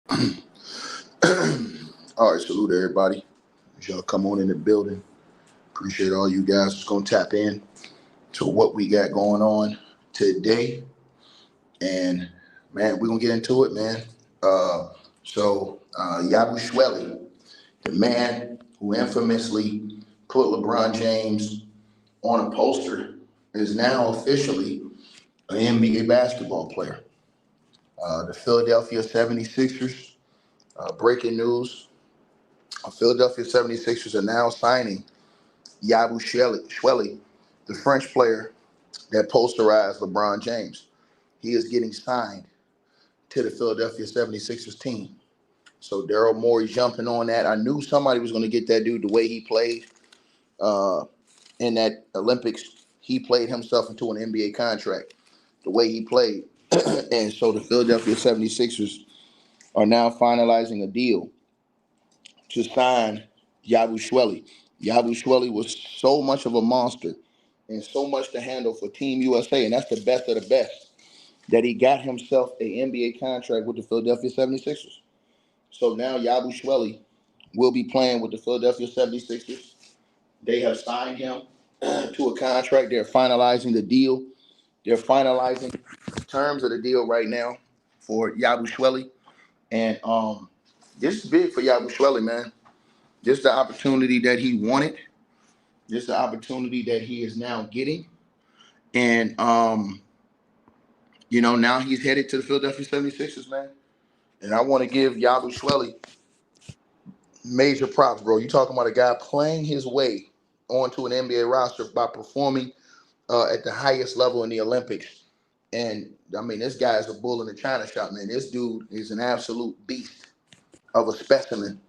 All right, salute everybody. Y'all come on in the building. Appreciate all you guys that's gonna tap in to what we got going on today. And man, we're gonna get into it, man. Yabusele, the man who infamously put LeBron James on a poster, is now officially an NBA basketball player. The Philadelphia 76ers, breaking news, Philadelphia 76ers are now signing Yabusele, the French player that posterized LeBron James. He is getting signed to the Philadelphia 76ers team. So Daryl Morey jumping on that. I knew somebody was going to get that dude the way he played uh, in that Olympics. He played himself into an NBA contract the way he played. And so the Philadelphia 76ers are now finalizing a deal to sign Yabusele. Yabusele was so much of a monster and so much to handle for Team USA, and that's the best of the best, that he got himself a NBA contract with the Philadelphia 76ers. So now Yabusele will be playing with the Philadelphia 76ers. They have signed him to a contract. They're finalizing the deal. They're finalizing the terms of the deal right now for Yabusele. And this is big for Yabusele, man. Just the opportunity that he wanted, just the opportunity that he is now getting. And, now he's headed to the Philadelphia 76ers, man. And I want to give Yabusele major props, bro. You talking about a guy playing his way onto an NBA roster by performing at the highest level in the Olympics. And, I mean, this guy is a bull in the china shop, man. This dude is an absolute beast of a specimen.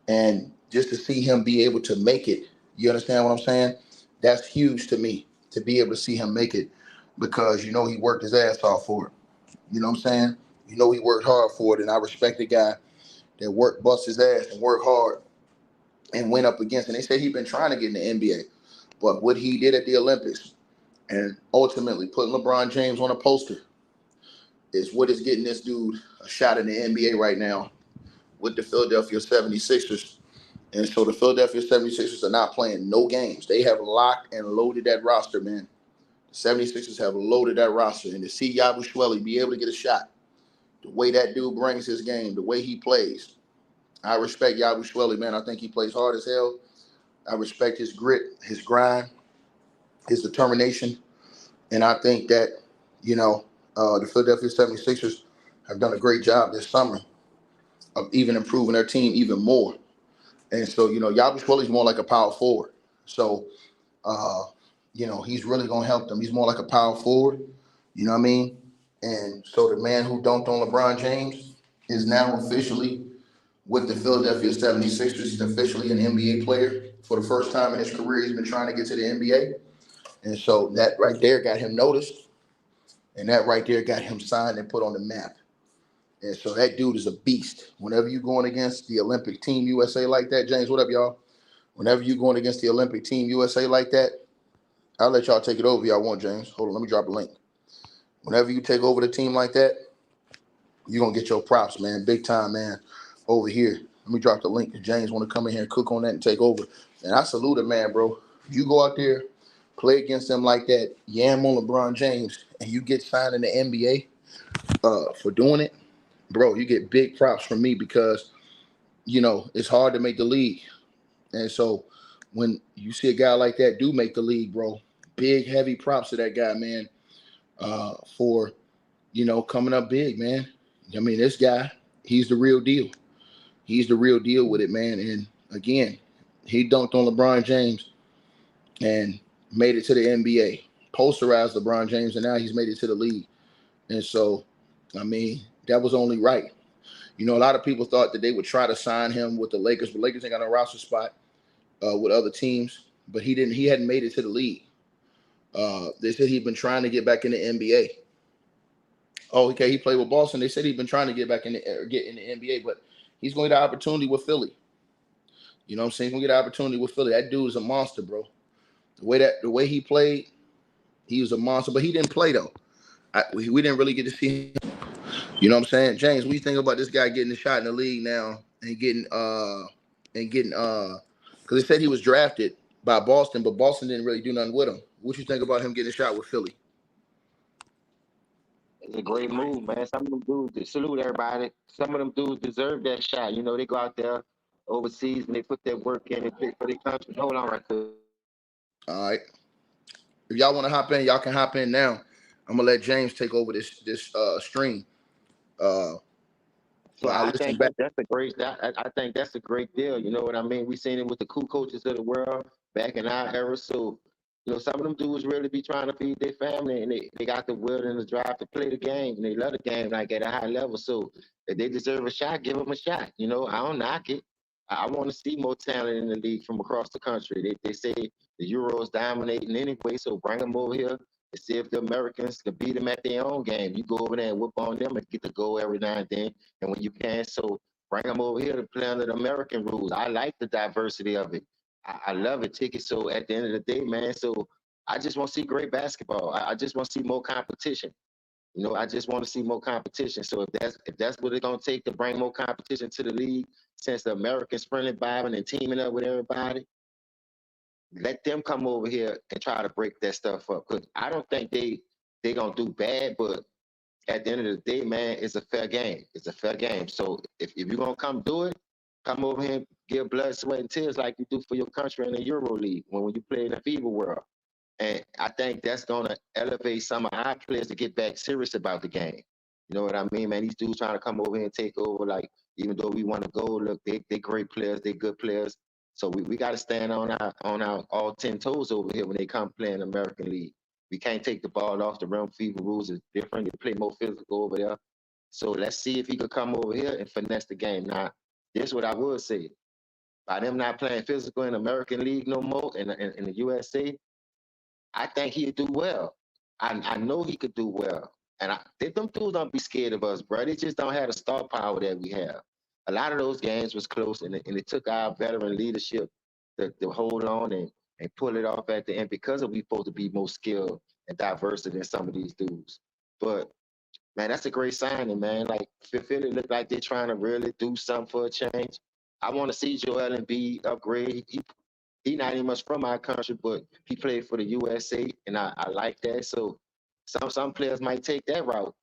And just to see him be able to make it, you understand what I'm saying? That's huge to me, to be able to see him make it, because he worked his ass off for it. You know what I'm saying? He worked hard for it, and I respect the guy that worked, bust his ass and worked hard and went up against. And they said he'd been trying to get in the NBA, but what he did at the Olympics and ultimately putting LeBron James on a poster is what is getting this dude a shot in the NBA right now with the Philadelphia 76ers. And so the Philadelphia 76ers are not playing no games. They have locked and loaded that roster, man. The 76ers have loaded that roster. And to see Yabusele be able to get a shot, the way that dude brings his game, the way he plays, I respect Yabusele, man. I think he plays hard as hell. I respect his grit, his grind, his determination. And I think that, the Philadelphia 76ers have done a great job this summer of even improving their team even more. And so, Yabusele is more like a power forward. So, uh, he's really going to help them. He's more like a power forward. You know what I mean? And so the man who dunked on LeBron James is now officially with the Philadelphia 76ers. He's officially an NBA player. For the first time in his career, he's been trying to get to the NBA. And so that right there got him noticed. And that right there got him signed and put on the map. And so that dude is a beast. Whenever you're going against the Olympic Team USA like that, James, what up, y'all? Whenever you're going against the Olympic Team USA like that, I'll let y'all take it over if y'all want, James. Hold on, let me drop a link. Whenever you take over the team like that, you're going to get your props, man. Big time, man, over here. Let me drop the link if James want to come in here and cook on that and take over. And I salute him, man, bro. You go out there, play against them like that, yam on LeBron James, and you get signed in the NBA for doing it, bro, you get big props from me because, it's hard to make the league. And so when you see a guy like that do make the league, bro, big, heavy props to that guy, man, for, coming up big, man. I mean, this guy, he's the real deal. He's the real deal with it, man. And again, he dunked on LeBron James and made it to the NBA, posterized LeBron James, and now he's made it to the league. And so, I mean, that was only right. A lot of people thought that they would try to sign him with the Lakers, but Lakers ain't got no roster spot with other teams. But he didn't. He hadn't made it to the league. They said he'd been trying to get back in the NBA. Oh, okay. He played with Boston. They said he'd been trying to get back in the NBA, but he's going to get an opportunity with Philly. You know what I'm saying? He's going to get an opportunity with Philly. That dude is a monster, bro. The way he played, he was a monster. But he didn't play though. We didn't really get to see him. You know what I'm saying? James, what do you think about this guy getting a shot in the league now and getting because they said he was drafted by Boston, but Boston didn't really do nothing with him. What you think about him getting a shot with Philly? It's a great move, man. Some of them dudes, they salute everybody. Some of them dudes deserve that shot. You know, they go out there overseas and they put their work in and play for their country. Hold on right quick. All right. If y'all want to hop in, y'all can hop in now. I'm gonna let James take over this stream. Uh, so So I I listen think back. that's a great. I think that's a great deal. You know what I mean? We seen it with the cool coaches of the world back in our era. So you know, some of them dudes really be trying to feed their family, and they got the will and the drive to play the game, and they love the game like at a high level. So if they deserve a shot, give them a shot. You know, I don't knock it. I want to see more talent in the league from across the country. They say the Euros dominating anyway, so bring them over here and see if the Americans can beat them at their own game. You go over there and whoop on them and get the goal every now and then. And when you can, so bring them over here to play under the American rules. I like the diversity of it. I love it, Ticket. So at the end of the day, man, so I just want to see great basketball. I just want to see more competition. You know, I just want to see more competition. So if that's what it's gonna take to bring more competition to the league, since the Americans friendly vibing and teaming up with everybody, let them come over here and try to break that stuff up. Cause I don't think they gonna do bad, but at the end of the day, man, it's a fair game. It's a fair game. So if you're gonna come do it, come over here and give blood, sweat, and tears like you do for your country in the Euro League when you play in the FIBA world. And I think that's gonna elevate some of our players to get back serious about the game. You know what I mean, man? These dudes trying to come over here and take over, like, even though we want to go, look, they great players, they good players. So we got to stand on our all 10 toes over here when they come play in the American League. We can't take the ball off the rim. FIBA rules is different. They play more physical over there. So let's see if he could come over here and finesse the game. Now, this is what I would say. By them not playing physical in the American League no more in the USA, I think he'd do well. I know he could do well. And them dudes don't be scared of us, bro. They just don't have the star power that we have. A lot of those games was close, and it took our veteran leadership to hold on and pull it off at the end because we supposed to be more skilled and diverse than some of these dudes. But man, that's a great signing, man. Like Philly look like they're trying to really do something for a change. I want to see Joel Embiid upgrade. He not even much from our country, but he played for the USA, and I like that. So some players might take that route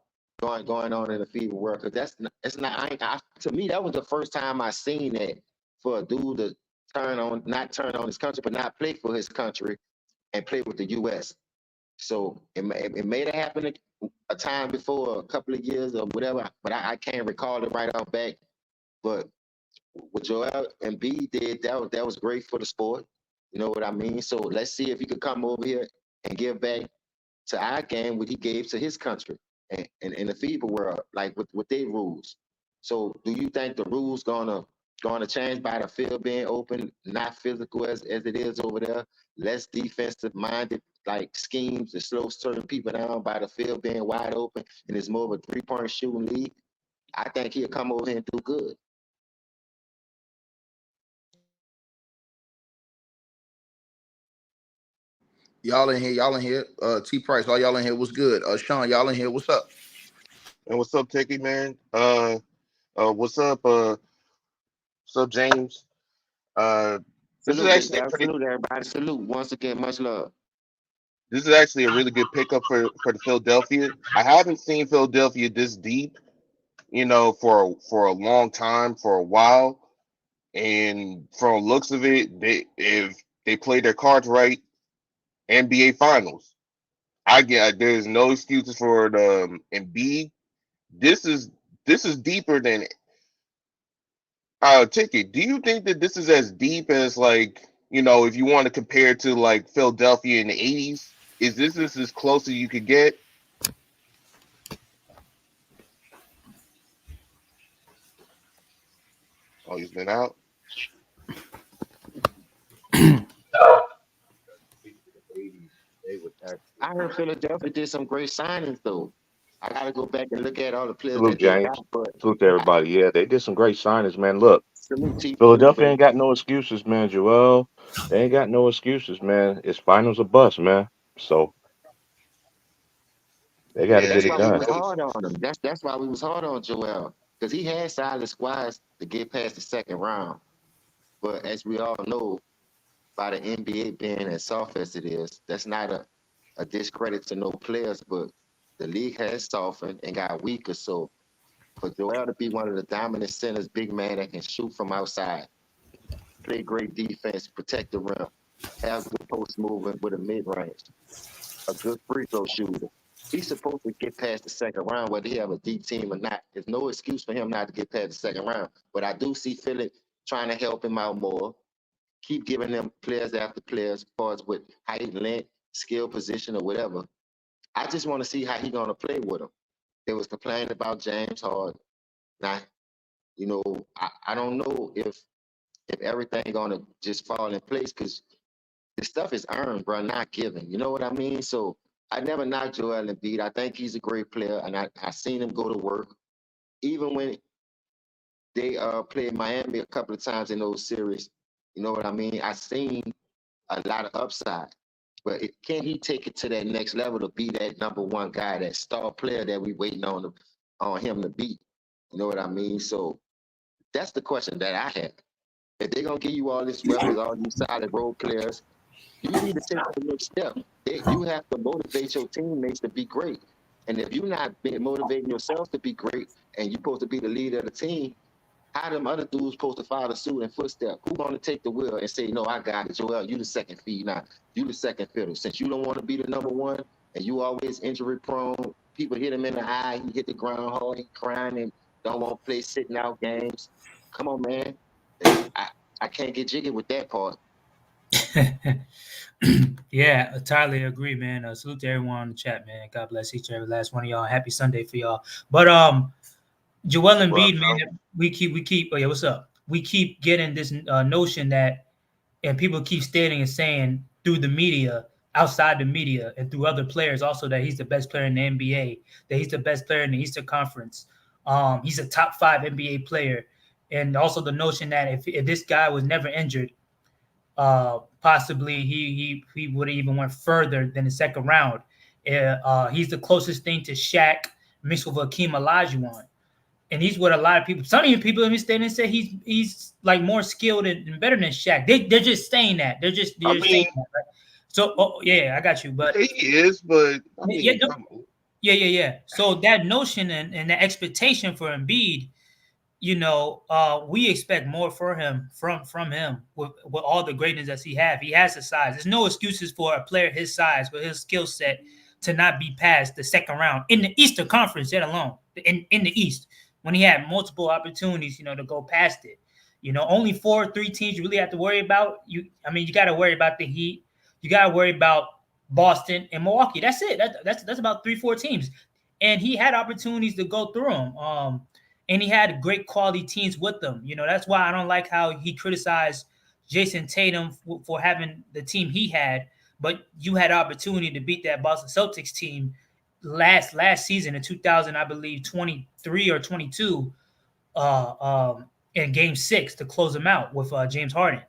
going on in the FIBA world because it's not. To me, that was the first time I seen that for a dude to not turn on his country, but not play for his country and play with the US. So it may have happened a time before, a couple of years or whatever, but I can't recall it right off back. But what Joel and B did, that was great for the sport. You know what I mean? So let's see if he could come over here and give back to our game what he gave to his country and in the FIBA world, like with their rules. So do you think the rules gonna change by the field being open, not physical as it is over there, less defensive minded like schemes to slow certain people down by the field being wide open and it's more of a 3-point shooting league? I think he'll come over here and do good. Y'all in here. T Price, all y'all in here. What's good? Sean, y'all in here. What's up? And what's up, Techie man? What's up, James? Uh, this is Salute, Big actually a Dog. pretty. Salute, everybody. Salute. Once again, much love. This is actually a really good pickup for the Philadelphia. I haven't seen Philadelphia this deep, for a long time, for a while, and from the looks of it, if they play their cards right, NBA Finals. I get there's no excuses for the Embiid. This is this is deeper than Ticket, do you think that this is as deep as like, if you want to compare it to like Philadelphia in the 80s? Is this as close as you could get? Oh, he's been out. I heard Philadelphia did some great signings though. I gotta go back and look at all the players Salute, that they got, James. but Salute to I everybody. Yeah, they did some great signings, man. Look, salute T, salute, Philadelphia bro. ain't got no excuses, man. Joel, they ain't got no excuses, man. It's finals or bust, man. So They got to Yeah, get That's they it why we done. was really. hard on him. That's why we was hard on Joel because he had solid squads to get past the second round. But as we all know, by the NBA being as soft as it is, that's not a discredit to no players, but the league has softened and got weaker. So for Joel to be one of the dominant centers, big man that can shoot from outside, play great defense, protect the rim, have good post movement with a mid range, a good free throw shooter. He's supposed to get past the second round, whether he have a deep team or not. There's no excuse for him not to get past the second round. But I do see Philly trying to help him out more, keep giving them players after players, as far as with height, length, skill, position, or whatever. I just want to see how he gonna play with him. They was complaining about James Harden. Now, I don't know if everything gonna just fall in place because the stuff is earned, bro, not given. You know what I mean? So I never knocked Joel Embiid. I think he's a great player, and I seen him go to work. Even when they played Miami a couple of times in those series, you know what I mean? I seen a lot of upside. But can he take it to that next level to be that number one guy, that star player that we waiting on him to beat? You know what I mean? So that's the question that I have. If they're gonna give you all these weapons, all these solid role players, you need to take the next step. You have to motivate your teammates to be great. And if you're not motivating yourself to be great and you're supposed to be the leader of the team, how them other dudes supposed to follow suit and footstep? Who gonna take the wheel and say, no, I got it, Joel, you the second feed now. You the second fiddle. Since you don't want to be the number one and you always injury prone, people hit him in the eye, he hit the ground hard, he crying and don't want to play sitting out games. Come on, man. I can't get jiggy with that part. Yeah, entirely agree, man. Salute to everyone on the chat, man. God bless each and every last one of y'all. Happy Sunday for y'all. But Joel What up, Embiid, bro? man, we keep. Oh yeah, what's up? We keep getting this notion that, and people keep stating and saying through the media, outside the media, and through other players also that he's the best player in the NBA, that he's the best player in the Eastern Conference. He's a top 5 NBA player, and also the notion that if this guy was never injured, possibly he would have even went further than the second round. He's the closest thing to Shaq mixed with Hakeem Olajuwon, and he's what a lot of people. Some even people in this and say he's like more skilled and better than Shaq. They're just saying that. I They're saying mean, that. Right? So yeah, I got you. But yeah, he is, but I yeah, mean, come on. yeah. So that notion and the expectation for Embiid, we expect more for him from him with all the greatness that he have. He has the size. There's no excuses for a player his size with his skill set to not be past the second round in the Eastern Conference, yet alone in the East when he had multiple opportunities, to go past it. Only 3 teams you really have to worry about. You got to worry about the Heat. You got to worry about Boston and Milwaukee. That's it. That's about 3-4 teams, and he had opportunities to go through them. And he had great quality teams with them. That's why I don't like how he criticized Jason Tatum for having the team he had, but you had opportunity to beat that Boston Celtics team last season in 2000, I believe 23 or 22, in Game 6 to close them out with James Harden.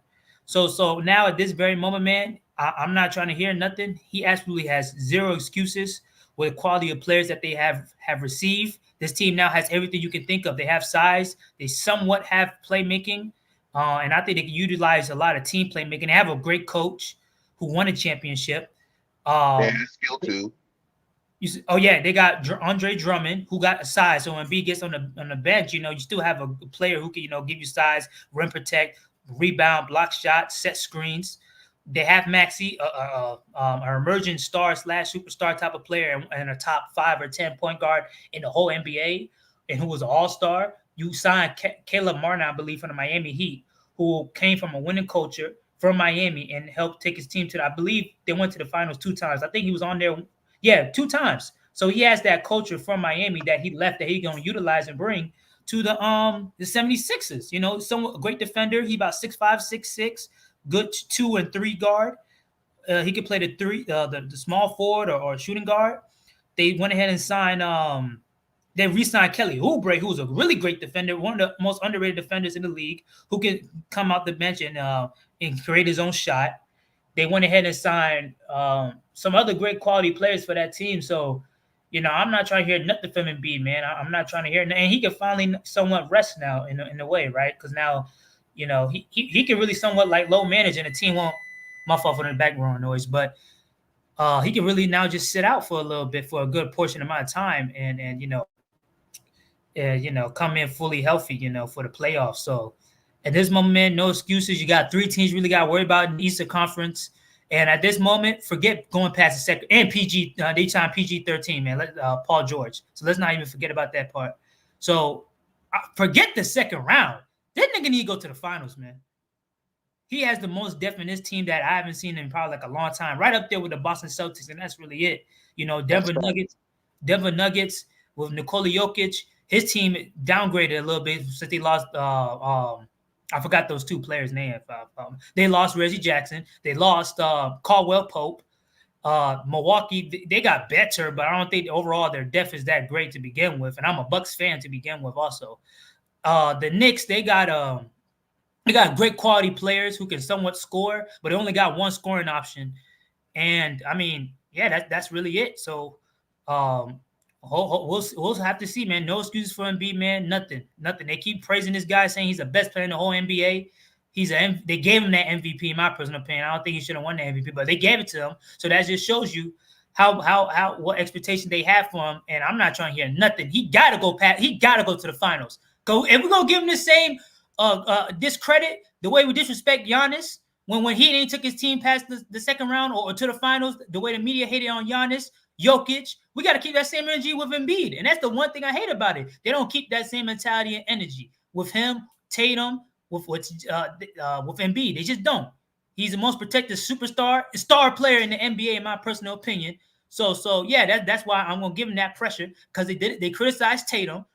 So now at this very moment, man, I'm not trying to hear nothing. He absolutely has zero excuses with the quality of players that they have received. This team now has everything you can think of. They have size. They somewhat have playmaking. And I think they can utilize a lot of team playmaking. They have a great coach who won a championship. They Um, have skill too. they got Andre Drummond who got a size. So when B gets on the bench, you still have a player who can give you size, rim protect, rebound, block shots, set screens. They have Maxi, an emerging star / superstar type of player, and a top 5 or 10 point guard in the whole NBA, and who was an all star. You signed Caleb Martin, I believe, from the Miami Heat, who came from a winning culture from Miami and helped take his team to. I believe they went to the finals 2 times. I think he was on there. Yeah, 2 times. So he has that culture from Miami that he left that he's going to utilize and bring to the 76ers. A great defender. He about 6'5", 6'6", good 2 and 3 guard. He could play the small forward or shooting guard. They went ahead and signed they re-signed Kelly Oubre, who's a really great defender, one of the most underrated defenders in the league, who can come out the bench and create his own shot. They went ahead and signed some other great quality players for that team. So, I'm not trying to hear nothing from Embiid, man. I'm not trying to hear, and he can finally somewhat rest now in a way, right? Because now, he can really somewhat like low manage, and the team won't. My fault for the background noise, but he can really now just sit out for a little bit for a good portion amount of time, and come in fully healthy, for the playoffs. So at this moment, no excuses. You got three teams you really got to worry about in the Eastern Conference. And at this moment, forget going past the second and PG. They signed PG-13, man. Paul George. So let's not even forget about that part. So forget the second round. That nigga need to go to the finals, man. He has the most depth in this team that I haven't seen in probably like a long time. Right up there with the Boston Celtics, and that's really it. Denver Nuggets with Nikola Jokic. His team downgraded a little bit since they lost. I forgot those two players' names. They lost Reggie Jackson. They lost Caldwell Pope. Milwaukee, they got better, but I don't think overall their depth is that great to begin with. And I'm a Bucks fan to begin with also. The Knicks, they got great quality players who can somewhat score, but they only got one scoring option. And I mean, yeah, that's really it. So we'll have to see, man. No excuses for Embiid, man. Nothing. They keep praising this guy, saying he's the best player in the whole NBA. They gave him that MVP, in my personal opinion. I don't think he should have won the MVP, but they gave it to him. So that just shows you what expectation they have for him. And I'm not trying to hear nothing. He gotta go to the finals. If we're gonna give him the same discredit, the way we disrespect Giannis when he didn't took his team past the second round or to the finals, the way the media hated on Giannis, Jokic, we got to keep that same energy with Embiid. And that's the one thing I hate about it. They don't keep that same mentality and energy with him, Tatum, with Embiid. They just don't. He's the most protected star player in the NBA, in my personal opinion. So yeah, that's why I'm gonna give him that pressure, because they criticized Tatum,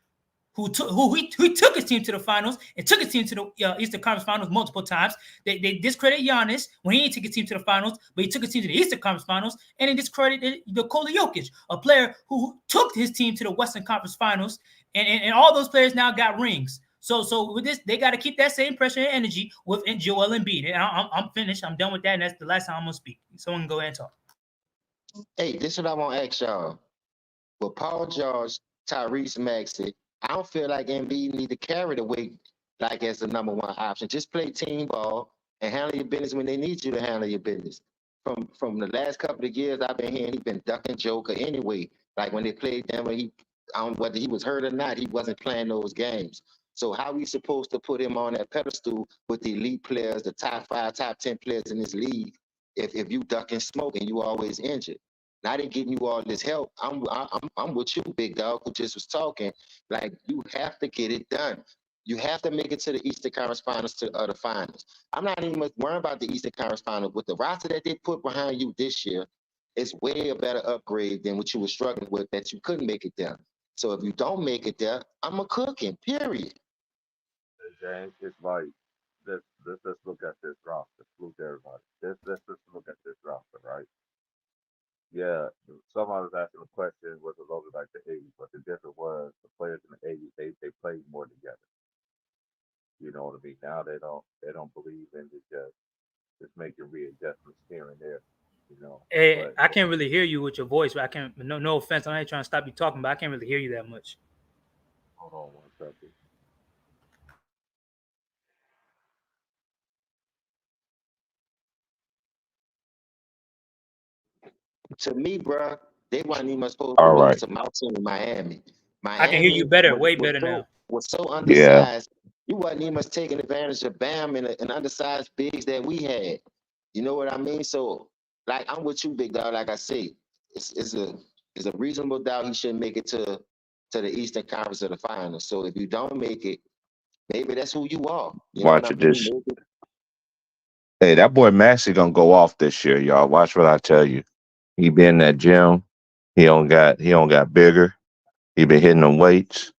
who took his team to the finals and took his team to the Eastern Conference Finals multiple times. They discredit Giannis when he didn't take his team to the finals, but he took his team to the Eastern Conference Finals, and they discredited Nikola Jokic, a player who took his team to the Western Conference Finals, and all those players now got rings. So with this, they got to keep that same pressure and energy with Joel Embiid. And I'm finished. I'm done with that, and that's the last time I'm gonna speak. Someone can go ahead and talk. Hey, this is what I want to ask y'all. With Paul George, Tyrese Maxey, I don't feel like Embiid need to carry the weight like as the number one option. Just play team ball and handle your business when they need you to handle your business. From the last couple of years I've been hearing, he's been ducking Joker anyway. Like when they played Denver, I don't know whether he was hurt or not, he wasn't playing those games. So how we supposed to put him on that pedestal with the elite players, the top 5, top 10 players in this league, if you duck and smoke and you always injured? Not in giving you all this help. I'm with you, big dog, who just was talking. Like, you have to get it done. You have to make it to the Eastern Conference Finals, to the finals. I'm not even worried about the Eastern Conference Finals. With the roster that they put behind you this year, it's way a better upgrade than what you were struggling with that you couldn't make it there. So if you don't make it there, I'm a cooking, period. James, it's like let's look at this roster. Look at everybody. Let's just look at this roster, right? Yeah, someone was asking the question, was it loaded like the 80s? But the difference was the players in the 80s, they played more together. You know what I mean? Now they don't believe in it, just making readjustments here and there. You know. Hey, I can't really hear you with your voice, but I can't. No offense, I'm not trying to stop you talking, but I can't really hear you that much. Hold on one second. To me, bro, they wasn't even supposed to All lose right. to my team in Miami. I can hear you better, way better now. Was so Yeah. undersized. You wasn't even taking advantage of Bam and undersized bigs that we had. You know what I mean? So, like, I'm with you, big dog. Like I say, it's a reasonable doubt he should make it to the Eastern Conference of the Finals. So if you don't make it, maybe that's who you are. You know Watch what I it. mean? This. Hey, that boy Maxey gonna go off this year, y'all. Watch what I tell you. He been in that gym. He don't got bigger. He been hitting them weights.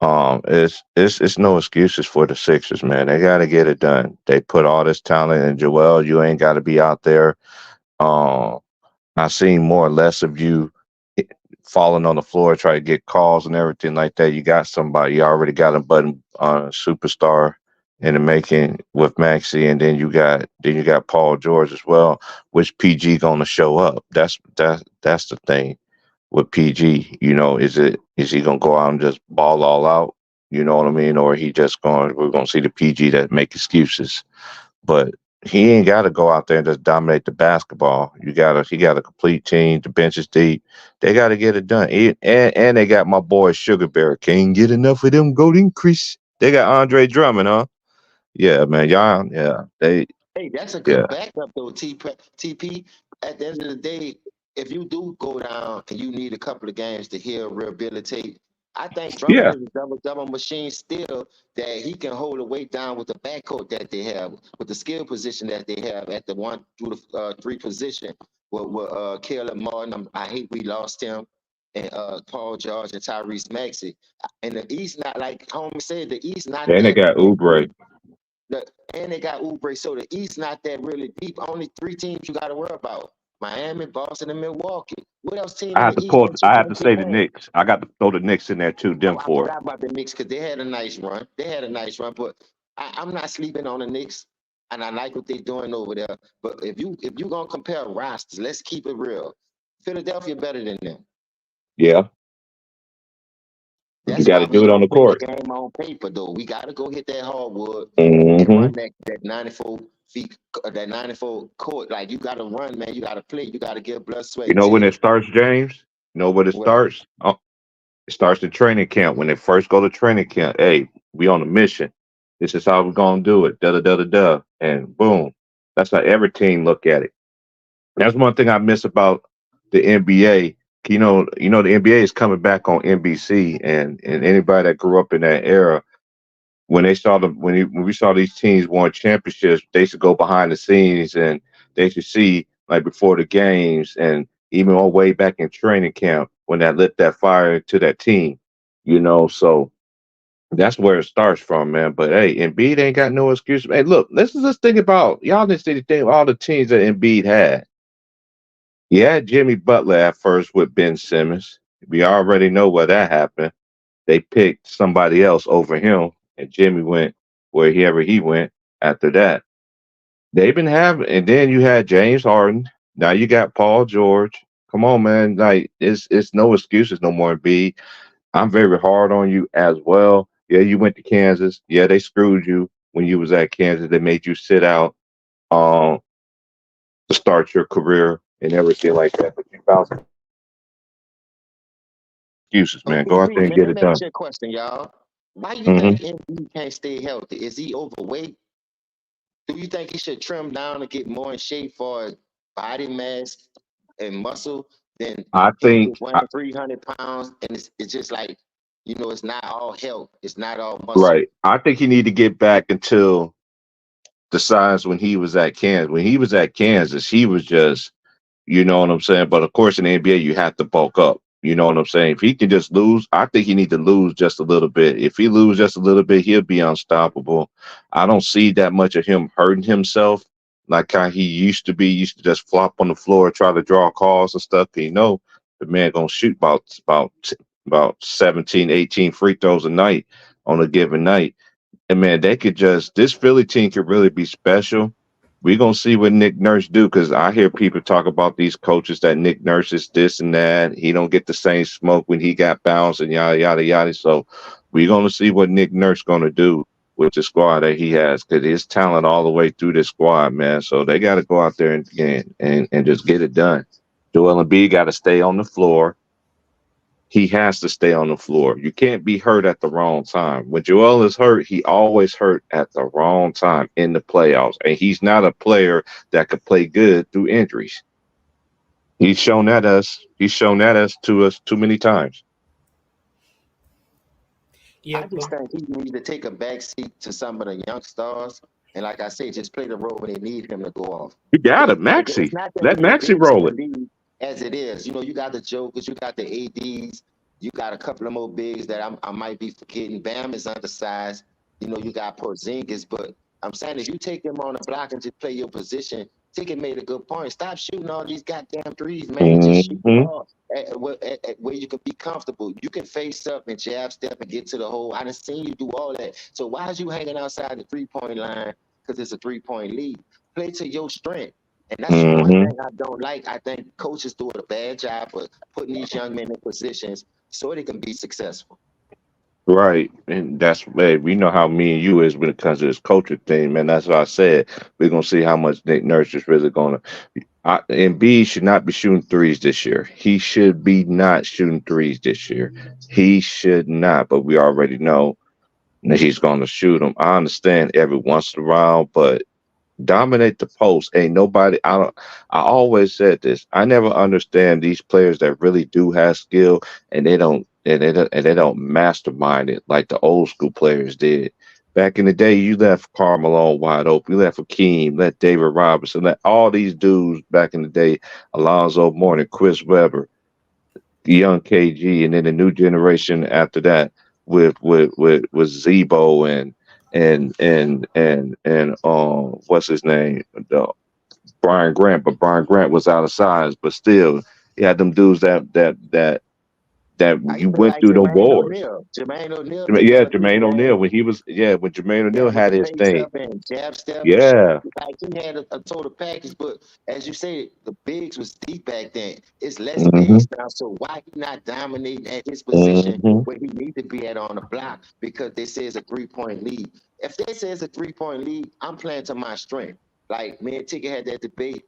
It's no excuses for the Sixers, man. They got to get it done. They put all this talent in Joel. You ain't got to be out there. I seen more or less of you falling on the floor, try to get calls and everything like that. You got somebody. You already got a button superstar in the making with Maxey, and then you got Paul George as well, which PG gonna show up. That's the thing. with PG. Is he gonna go out and just ball all out? You know what I mean? Or he just going we're gonna see the PG that make excuses. But he ain't gotta go out there and just dominate the basketball. He got a complete team, the bench is deep. They gotta get it done. And they got my boy Sugar Bear. Can't get enough of them golden Chris. They got Andre Drummond, huh? Yeah, man. Y'all, yeah. Hey, that's a Yeah. good backup though, TP. At the end of the day, if you do go down and you need a couple of games to heal, rehabilitate, I think Drummond Yeah. is a double machine still that he can hold the weight down with the backcourt that they have, with the skill position that they have at the 1 through the 3 position. With Caleb Martin, I hate we lost him, and Paul George and Tyrese Maxey. And the East, not like homie said, the East not And they that got Oubre. and they got Oubre, so the East not that really deep. Only 3 teams you got to worry about: Miami, Boston, and Milwaukee. What else team in the East that you I have can't to get say the past? Knicks. I got to throw the Knicks in there too, Oh, them I for it. forgot about the Knicks because they had a nice run. But I'm not sleeping on the Knicks, and I like what they're doing over there. But if you gonna compare rosters, let's keep it real. Philadelphia better than them. Yeah. You That's got why to we do it on don't the win the court. game on paper, though. We got to go hit that hardwood and Hmm. run that 94 feet, that 94 court. Like, you got to run, man. You got to play. You got to give blood, sweat, You and know when tears. it starts, James? You know when it Well, starts? Oh, it starts in training camp. When they first go to training camp, hey, we on a mission. This is how we're gonna do it. Da da da da da. And boom. That's how every team look at it. That's one thing I miss about the NBA. The NBA is coming back on NBC, and anybody that grew up in that era, when they saw when we saw these teams won championships, they should go behind the scenes and they should see like before the games and even all way back in training camp when that lit that fire to that team. So that's where it starts from, man. But hey, Embiid ain't got no excuse. Hey, look, let's just think about y'all didn't see the thing all the teams that Embiid had. He had Jimmy Butler at first with Ben Simmons. We already know what that happened. They picked somebody else over him, and Jimmy went wherever he went after that. They've been having, and then you had James Harden. Now you got Paul George. Come on, man. Like it's no excuses no more, B. I'm very hard on you as well. Yeah, you went to Kansas. Yeah, they screwed you when you was at Kansas. They made you sit out um to start your career and everything like that. But you found some excuses, oh, man. Go out TP, there and man, get let it me ask done. you a question, y'all. Why you Hmm. think MB can't stay healthy? Is he overweight? Do you think he should trim down to get more in shape for body mass and muscle than I him think just weighing 300 pounds? And it's just like, it's not all health. It's not all muscle. right. I think you need to get back until the size when he was at Kansas. When he was at Kansas, he was just, you know what I'm saying? But of course, in the NBA, you have to bulk up. You know what I'm saying? If he can just lose, I think he need to lose just a little bit. If he lose just a little bit, he'll be unstoppable. I don't see that much of him hurting himself like how he used to be. He used to just flop on the floor, try to draw calls and stuff. The man gonna shoot about 17, 18 free throws a night on a given night. And man, this Philly team could really be special. We're gonna see what Nick Nurse do because I hear people talk about these coaches that Nick Nurse is this and that. He don't get the same smoke when he got bounced and yada yada yada. So we're gonna see what Nick Nurse gonna do with the squad that he has because his talent all the way through this squad, man. So they got to go out there and just get it done. Joel Embiid got to stay on the floor. He has to stay on the floor. You can't be hurt at the wrong time. When Joel is hurt, he always hurt at the wrong time in the playoffs. And he's not a player that could play good through injuries. He's shown that us to us too many times. Yeah, I just think he needs to take a back seat to some of the young stars. And like I say, just play the role when they need him to go off. You got it, It's Maxi. not that Let many Maxi bigs in roll the it. league as it is. You got the Jokers, you got the ADs, you got a couple of more bigs that I might be forgetting. Bam is undersized. You got Porzingis, but I'm saying if you take him on the block and just play your position, Ticket made a good point. Stop shooting all these goddamn threes, man, and just shoot the Hmm. ball at where you can be comfortable. You can face up and jab step and get to the hole. I done seen you do all that. So why is you hanging outside the 3-point line? Because it's a 3-point lead. Play to your strength. And that's the one Hmm. thing I don't like. I think coaches do a bad job of putting these young men in positions so they can be successful. Right. And that's, hey, we know how me and you is when it comes to this culture thing, man. That's what I said. We're gonna see how much Nick Nurse is really gonna. Embiid should not be shooting threes this year. He should be not shooting threes this year. He should not. But we already know that he's gonna shoot them. I understand every once in a while, but dominate the post. Ain't nobody. I don't. I always said this. I never understand these players that really do have skill and they don't and they don't mastermind it like the old school players did. Back in the day, you left Karl Malone wide open. You left Hakeem, let David Robinson, let all these dudes back in the day, Alonzo Mourning, Chris Webber, young KG, and then the new generation after that with Zebo and what's his name, the Brian Grant, but Brian Grant was out of size, but still he had them dudes that I you even went like through them Jermaine wars. O'Neal. Jermaine O'Neal Yeah, developed his Jermaine O'Neal game. when he was when Jermaine Yeah, O'Neal with had the his pace thing. up and jab step and shoot. Yeah. Like he had a total package, but as you say, the bigs was deep back then. It's less Hmm. bigs now, so why he not dominating at his position Hmm. where he need to be at on the block? Because they say it's a 3-point lead. If they say it's a 3-point lead, I'm playing to my strength. Like me and Tigger had that debate.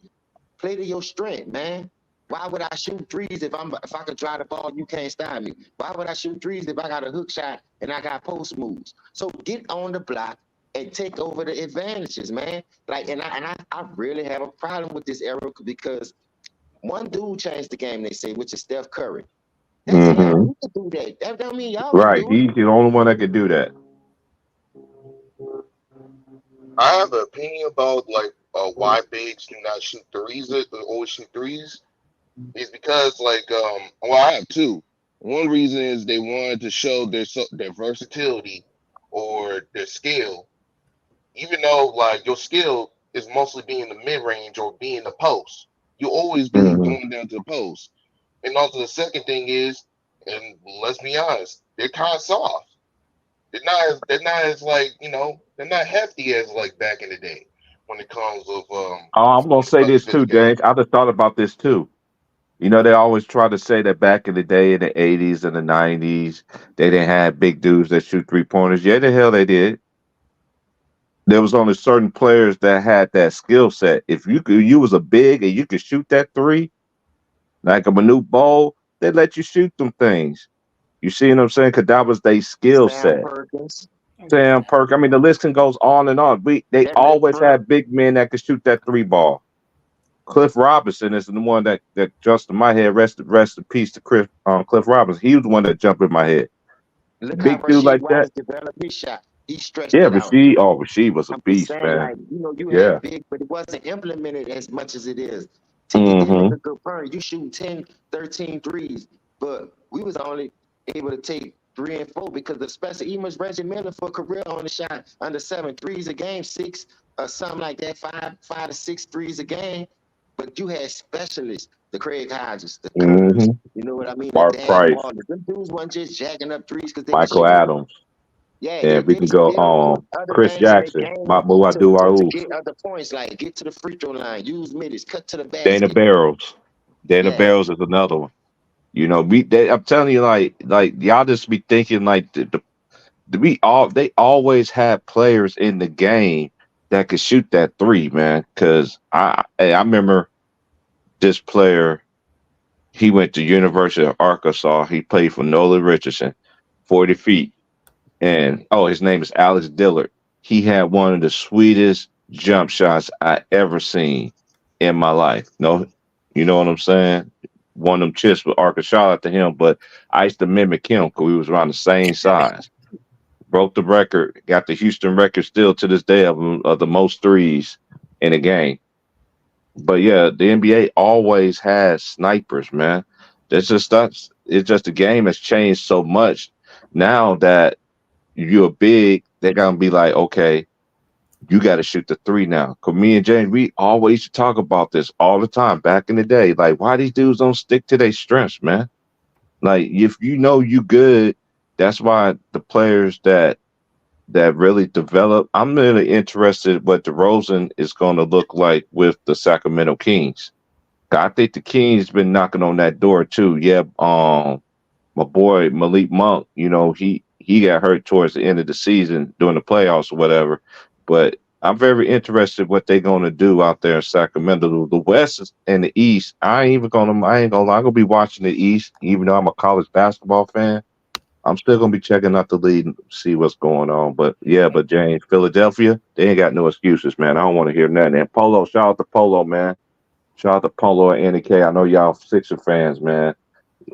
Play to your strength, man. Why would I shoot threes if I could drive the ball, you can't stop me? Why would I shoot threes if I got a hook shot and I got post moves? So get on the block and take over the advantages, man. Like, and I really have a problem with this era because one dude changed the game, they say, which is Steph Curry. That's him. Hmm. He can do that. That don't mean y'all can Right. do it. He's the only one that could do that. I have an opinion about like why bigs do not shoot threes or always shoot threes. Is because like well I have two. One reason is they wanted to show their versatility or their skill, even though like your skill is mostly being in the mid range or being the post. You always be Hmm. going down to the post. And also the second thing is, and let's be honest, they're kind of soft. They're not as like they're not hefty as like back in the day when it comes of I'm gonna when it say comes to this too, James. physicality. I just thought about this too. You know, they always try to say that back in the day, in the '80s and the '90s, they didn't have big dudes that shoot 3 pointers. Yeah, the hell they did. There was only certain players that had that skill set. If you was a big and you could shoot that three, like a Manute Bol, they let you shoot them things. You see what I'm saying? Because that was their skill Sam set. Perkins, Sam Perk. I mean, the list can goes on and on. They that always Lebron, had big men that could shoot that three ball. Cliff Robinson is the one that jumps in my head. Rest in peace to Cliff Robinson. He was the one that jumped in my head. look how Big dude Rasheed like that. Wallace developed his shot. He stretched Yeah, it out. Rasheed was a I'm just beast, saying, man. like, you Yeah. had big, but it wasn't implemented as much as it is. Tigger did make Mm-hmm. a good point. You shoot 10, 13 threes, but we was only able to take 3 and 4 because especially even Reggie Miller for a career only shot under 7 threes a game, six or something like that, five to six threes a game. But you had specialists, the Craig Hodges, the Currys, Mm-hmm. you know what I mean? The Mark Dan Price, Wallace. Them dudes weren't just jacking up threes because they were Michael smooth. Adams, Yeah, and we they can go still put other Chris things in their Jackson, game Mahmoud to Abdul-Rauf, get other points, like get to the free throw line, use middies, cut to the Dana basket. Barrows. Dana Yeah, Barrows is another one. I'm telling you, like y'all just be thinking like they always had players in the game that could shoot that three, man. Because I remember this player. He went to University of Arkansas. He played for Nolan Richardson, 40 feet. And his name is Alex Dillard. He had one of the sweetest jump shots I ever seen in my life. No, you know what I'm saying? One of them chips with Arkansas shout out to him, but I used to mimic him because we was around the same size. Broke the record, got the Houston record still to this day of the most threes in a game. But yeah, the NBA always has snipers, man. That's it's just the game has changed so much now that you're big, they're gonna be like, okay, you got to shoot the three now. Cause me and James, we always used to talk about this all the time back in the day. Like, why these dudes don't stick to their strengths, man? Like, if you know you good, that's why the players that that really develop. I'm really interested what DeRozan is going to look like with the Sacramento Kings. I think the Kings been knocking on that door too. Yeah, my boy Malik Monk, he got hurt towards the end of the season during the playoffs or whatever. But I'm very interested what they're gonna do out there in Sacramento. The West and the East. I ain't gonna lie, I'm gonna be watching the East, even though I'm a college basketball fan. I'm still gonna be checking out the league and see what's going on. But yeah, but James, Philadelphia, they ain't got no excuses, man. I don't want to hear nothing. And Polo, shout out to Polo, man. Shout out to Polo and NK. I know y'all Sixer fans, man.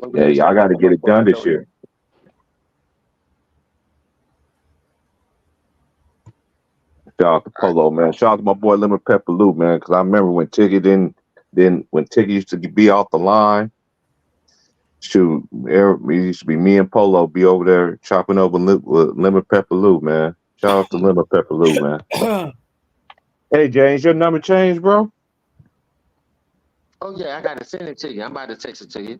Oh, Yeah, yeah, y'all shout got out to to my get it boy. I done know this him. year. Shout out to Polo, man. Shout out to my boy Lemon Pepper Lou, man. Because I remember when Tiggy then when Tiggy used to be off the line, shoot, it used to be me and Polo be over there chopping over with Lemon Pepper Lou, man. Shout out to Lemon Pepper Lou, man. Hey, James, your number changed, bro? Oh yeah, I gotta send it to you. I'm about to text it to you.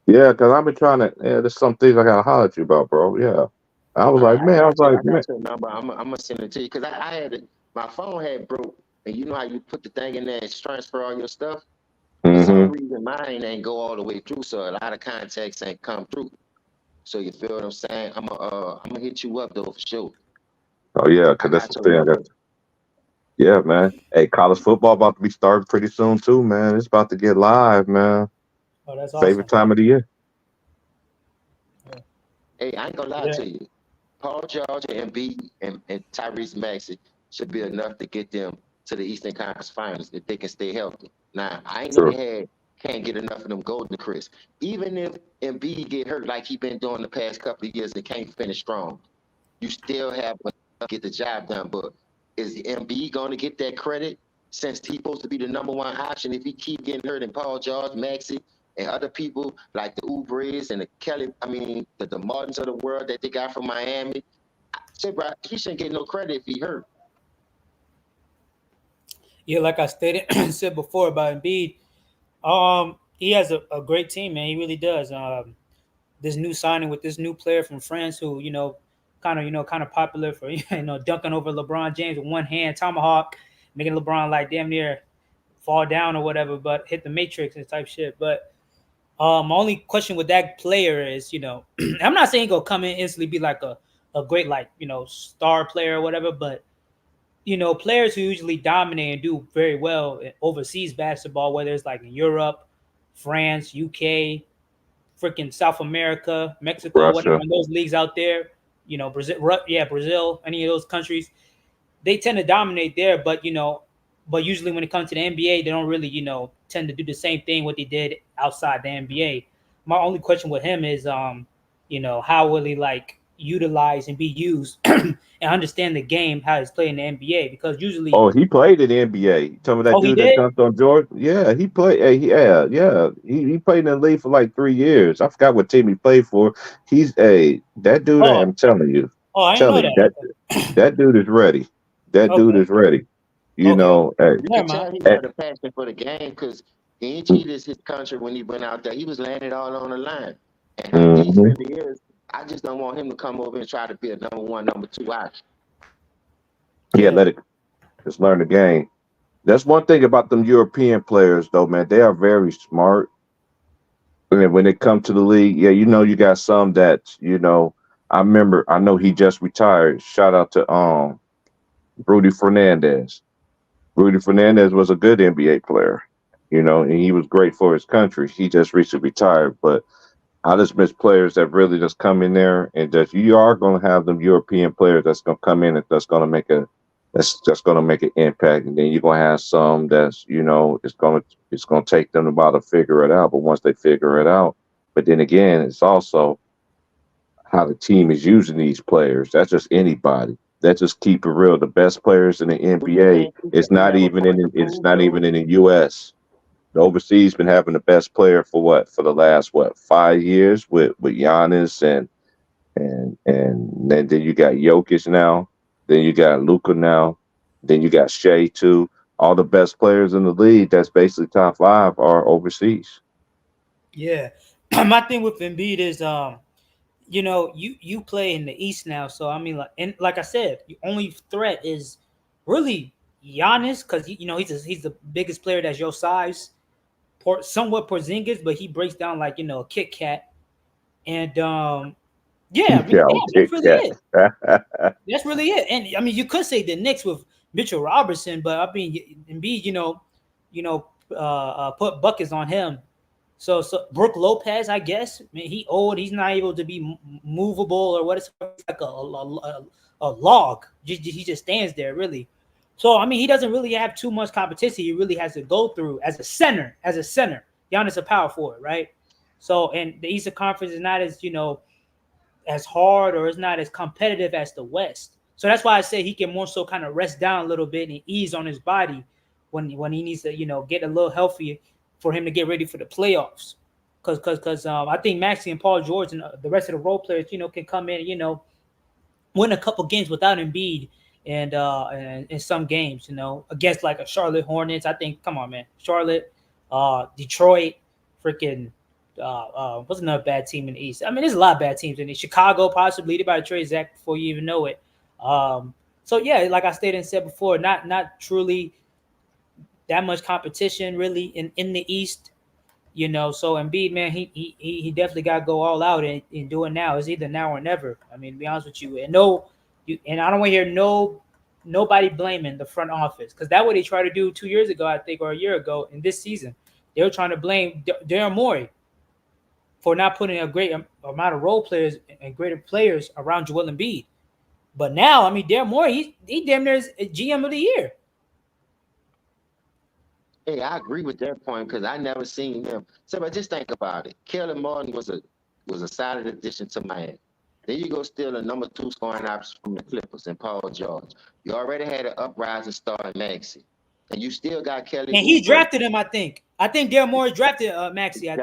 Yeah, because I've been trying to. Yeah, there's some things I gotta holler at you about, bro. Yeah, I was All like, right, man, I was I like, man. got your number. I'm gonna send it to you because I had it. My phone had broke, and you know how you put the thing in there and transfer all your stuff. For some Mm-hmm. reason, mine ain't go all the way through, so a lot of contacts ain't come through. So you feel what I'm saying? I'm gonna hit you up though for sure. Oh yeah, I because that's got the your thing. I got. number. Yeah, man. Hey, college football about to be starting pretty soon too, man. It's about to get live, man. Oh, that's Favorite awesome. time of the year. Hey, I ain't gonna lie Yeah. to you. Paul George and Embiid and Tyrese Maxey should be enough to get them to the Eastern Conference Finals if they can stay healthy. Now, I ain't True. never had can't get enough of them golden Chris. Even if Embiid get hurt like he been doing the past couple of years and can't finish strong, you still have to get the job done. But is Embiid going to get that credit since he's supposed to be the number one option? If he keep getting hurt, and Paul George, Maxey, and other people like the Ubres and the Kelly, I mean the Martins of the world that they got from Miami, shit, bro, he shouldn't get no credit if he hurt. Yeah, like I stated said before about Embiid, he has a great team, man. He really does. This new signing with this new player from France, who kind of popular for dunking over LeBron James with one hand, tomahawk, making LeBron like damn near fall down or whatever, but hit the matrix and type shit. But my only question with that player is, I'm not saying he's gonna come in instantly be like a great like star player or whatever, but players who usually dominate and do very well in overseas basketball, whether it's like in Europe, France, UK, freaking South America, Mexico, whatever, Russia. in those leagues out there, Brazil, any of those countries, they tend to dominate there. But usually when it comes to the NBA, they don't really, tend to do the same thing what they did outside the NBA. My only question with him is, how will he like utilize and be used and understand the game, how he's playing the NBA? Because usually, Oh, he played in the NBA. You talking about that oh, he dude that did. dunked on George? Yeah, he played. Yeah. He played in the league for like 3 years. I forgot what team he played for. He's a that dude. Oh, I'm telling you, oh, I didn't know telling you that. that that dude is ready. That dude Okay, is ready. You okay, know. Hey, You never could mind. tell he hey, got a passion for the game because he ain't cheated his country when he went out there. He was laying it all on the line. And how deep mhm. really is, I just don't want him to come over and try to be a number one, number two option. Yeah, Yeah, let it just learn the game. That's one thing about them European players, though, man. They are very smart. And when it comes to the league, yeah, you got some that, I know he just retired. Shout out to Rudy Fernandez. Rudy Fernandez was a good NBA player, and he was great for his country. He just recently retired, but I just miss players that really just come in there and just you are going to have them European players that's going to come in and that's just going to make an impact, and then you're going to have some that's it's going to take them a while to figure it out. But once they figure it out, but then again, it's also how the team is using these players. That's just anybody. That's just keep it real. The best players in the Do you NBA, think he have a point to it's prove not though? even in the US. The overseas been having the best player for what? For the last 5 years with Giannis and then you got Jokic now, then you got Luca now, then you got Shea too. All the best players in the league that's basically top five are overseas. yeah. My thing with Embiid is, you play in the East now, so I mean, like I said, the only threat is really Giannis because he's the biggest player that's your size, somewhat Porzingis, but he breaks down like a Kit Kat, and yeah, I mean, Yeah, yeah, that's Kit really Kat. it. That's really it. And I mean, you could say the Knicks with Mitchell Robertson, but I mean, Embiid, put buckets on him. So Brooke Lopez, I guess. I mean, he old. He's not able to be movable or what is he's like a log. He just stands there really. So I mean, he doesn't really have too much competition. He really has to go through as a center. Giannis a power forward, right? So and the Eastern Conference is not as hard or it's not as competitive as the West. So that's why I say he can more so kind of rest down a little bit and ease on his body when he needs to get a little healthier for him to get ready for the playoffs. Because I think Maxey and Paul George and the rest of the role players can come in win a couple games without Embiid and in some games against like a Charlotte Hornets. I think come on man, Charlotte, Detroit, freaking what's another bad team in the East? I mean, there's a lot of bad teams in the Chicago, possibly. They about to trade Zach before you even know it. So yeah, like I stated and said before, not truly that much competition really in the East. So Embiid, man, he definitely got to go all out and do it now. It's either now or never. I mean, to be honest with you, and I don't want to hear nobody blaming the front office because that's what they tried to do 2 years ago, I think, or a year ago in this season. They were trying to blame Daryl Morey for not putting a great amount of role players and greater players around Joel Embiid. But now, I mean, Daryl Morey, he damn near is GM of the year. Hey, I agree with that point because I never seen him. So, but just think about it. Kelly Martin was a solid addition to Miami. Then you go steal a number 2 scoring option from the Clippers and Paul George. You already had an uprising star in Maxey, and you still got Kelly. And he drafted him, I think. I think Daryl Morey drafted Maxey. I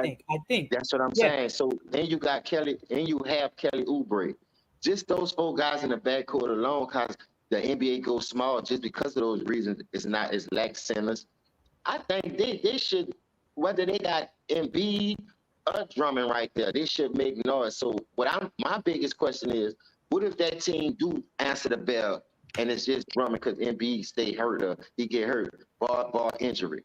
think. That's what I'm Yeah. saying. So then you got Kelly, and you have Kelly Oubre. Just those 4 guys in the backcourt alone, because the NBA goes small just because of those reasons. It's lack centers. I think they should, whether they got Embiid or Drummond right there, they should make noise. So my biggest question is, what if that team do answer the bell and it's just Drummond because Embiid stay hurt or he get hurt, ball injury?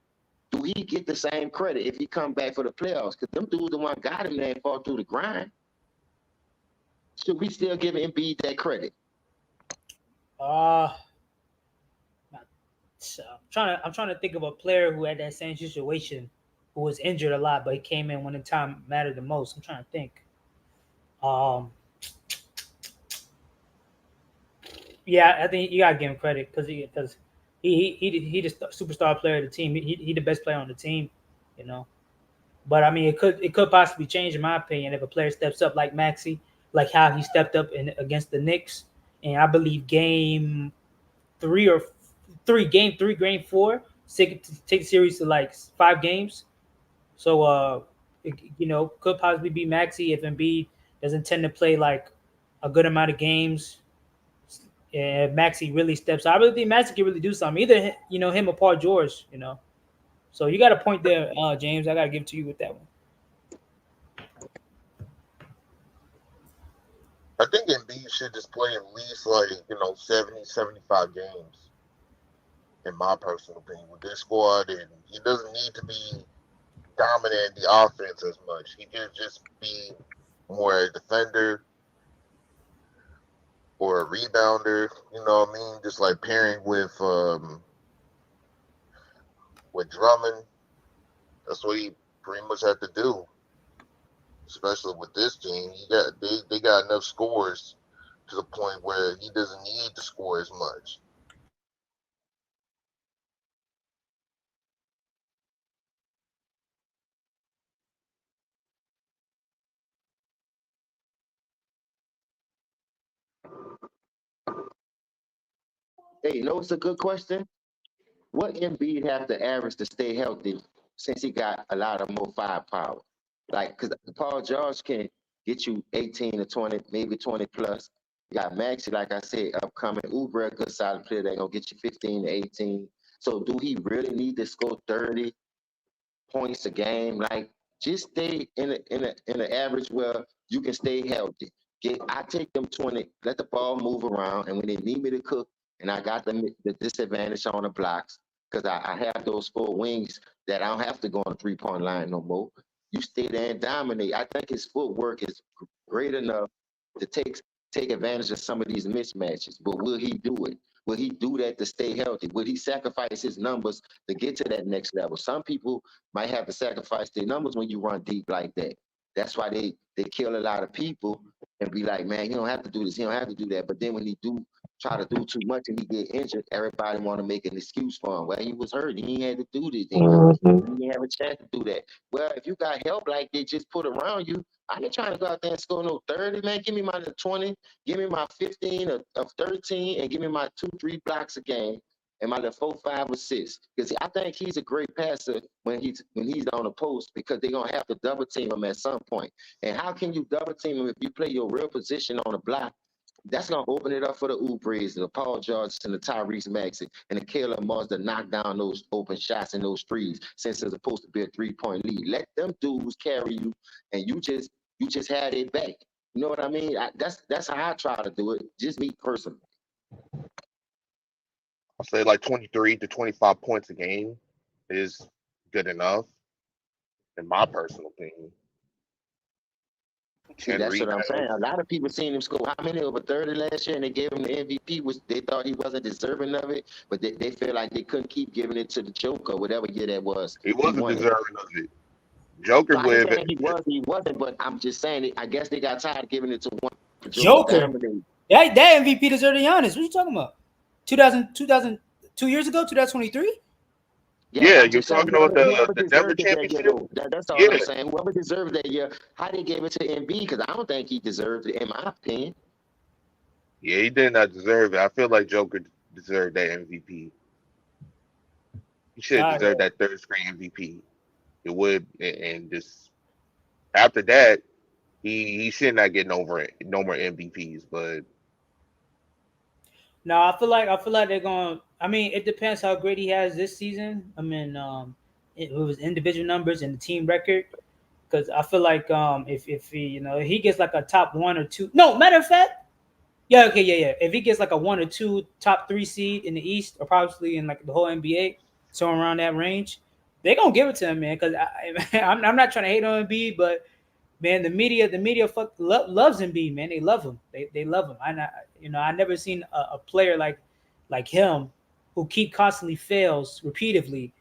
Do he get the same credit if he come back for the playoffs? Because them dudes the one got him there and fall through the grind. Should we still give Embiid that credit? So I'm trying to think of a player who had that same situation, who was injured a lot, but he came in when the time mattered the most. I'm trying to think. Yeah, I think you gotta give him credit because he the superstar player of the team. He the best player on the team, But I mean, it could possibly change in my opinion if a player steps up like Maxey, like how he stepped up against the Knicks, and I believe game 4, take the series to like 5 games. So could possibly be Maxey if Embiid doesn't tend to play like a good amount of games. And Maxey really steps up. I really think Maxey can really do something. Either him or Paul George. So you got a point there, James. I got to give it to you with that one. I think Embiid should just play at least 70, 75 games, in my personal opinion, with this squad. And he doesn't need to be dominant in the offense as much. He can just be more a defender or a rebounder, you know what I mean? Just like pairing with Drummond. That's what he pretty much had to do. Especially with this team, they got enough scores to the point where he doesn't need to score as much. Hey, it's a good question. What Embiid have to average to stay healthy since he got a lot of more firepower? Like, because Paul George can get you 18 to 20, maybe 20 plus. You got Maxey, like I said, upcoming. Oubre, a good solid player, they're going to get you 15 to 18. So do he really need to score 30 points a game? Like, just stay in an average where you can stay healthy. I take them 20, let the ball move around, and when they need me to cook, and I got the disadvantage on the blocks, because I have those 4 wings that I don't have to go on the 3-point line no more. You stay there and dominate. I think his footwork is great enough to take advantage of some of these mismatches. But will he do it? Will he do that to stay healthy? Will he sacrifice his numbers to get to that next level? Some people might have to sacrifice their numbers when you run deep like that. That's why they kill a lot of people and be like, man, he don't have to do this, he don't have to do that. But then when he do try to do too much and he get injured, everybody want to make an excuse for him. Well, he was hurt, he had to do this, he Mhm. didn't have a chance to do that. Well, if you got help like they just put around you, I ain't trying to go out there and score no 30, man. Give me my 20, give me my 15 of 13, and give me my 2-3 blocks a game and my little 4, 5 assists. Because I think he's a great passer when he's on the post, because they're gonna have to double team him at some point. And how can you double team him if you play your real position on the block? That's gonna open it up for the Ubres, the Paul George, and the Tyrese Maxey, and the Caleb Moss to knock down those open shots and those threes, since it's supposed to be a 3-point lead. Let them dudes carry you, and you just had it back. You know what I mean? That's how I try to do it. Just me personally. I'll say like 23 to 25 points a game is good enough, in my personal opinion. See, 10 that's what I'm saying. rebounds. A lot of people seen him score how many, over 30 last year, and they gave him the MVP. They thought he wasn't deserving of it, but they feel like they couldn't keep giving it to the Joker, whatever year that was. He wasn't won it. deserving of it. Joker So I ain't with saying he wasn't, but I'm just saying I guess they got tired of giving it to one. Joker. That MVP deserved Giannis. What are you talking about? 2000 2 years ago, 2023? Yeah, I'm you're just saying talking about whoever the Denver deserved it that year, championship. though. That's all Yeah, I'm saying. Whoever deserved that year, how they gave it to Embiid, because I don't think he deserved it, in my opinion. yeah, he did not deserve it. I feel like Joker deserved that MVP. He should have deserved that third string MVP. It would, and just after that, he should not get no more MVPs. But No, I feel like they're going. I mean, it depends how great he has this season. I mean, it was individual numbers and the team record. Because I feel like if he he gets like a top 1 or 2. No, matter of fact, yeah, okay, yeah. If he gets like a 1 or 2 top 3 seed in the East, or probably in like the whole NBA, somewhere around that range, they're gonna give it to him, man. Because I'm not trying to hate on Embiid, but man, the media loves Embiid, man. They love him. They love him. I never seen a player like him who constantly fails repeatedly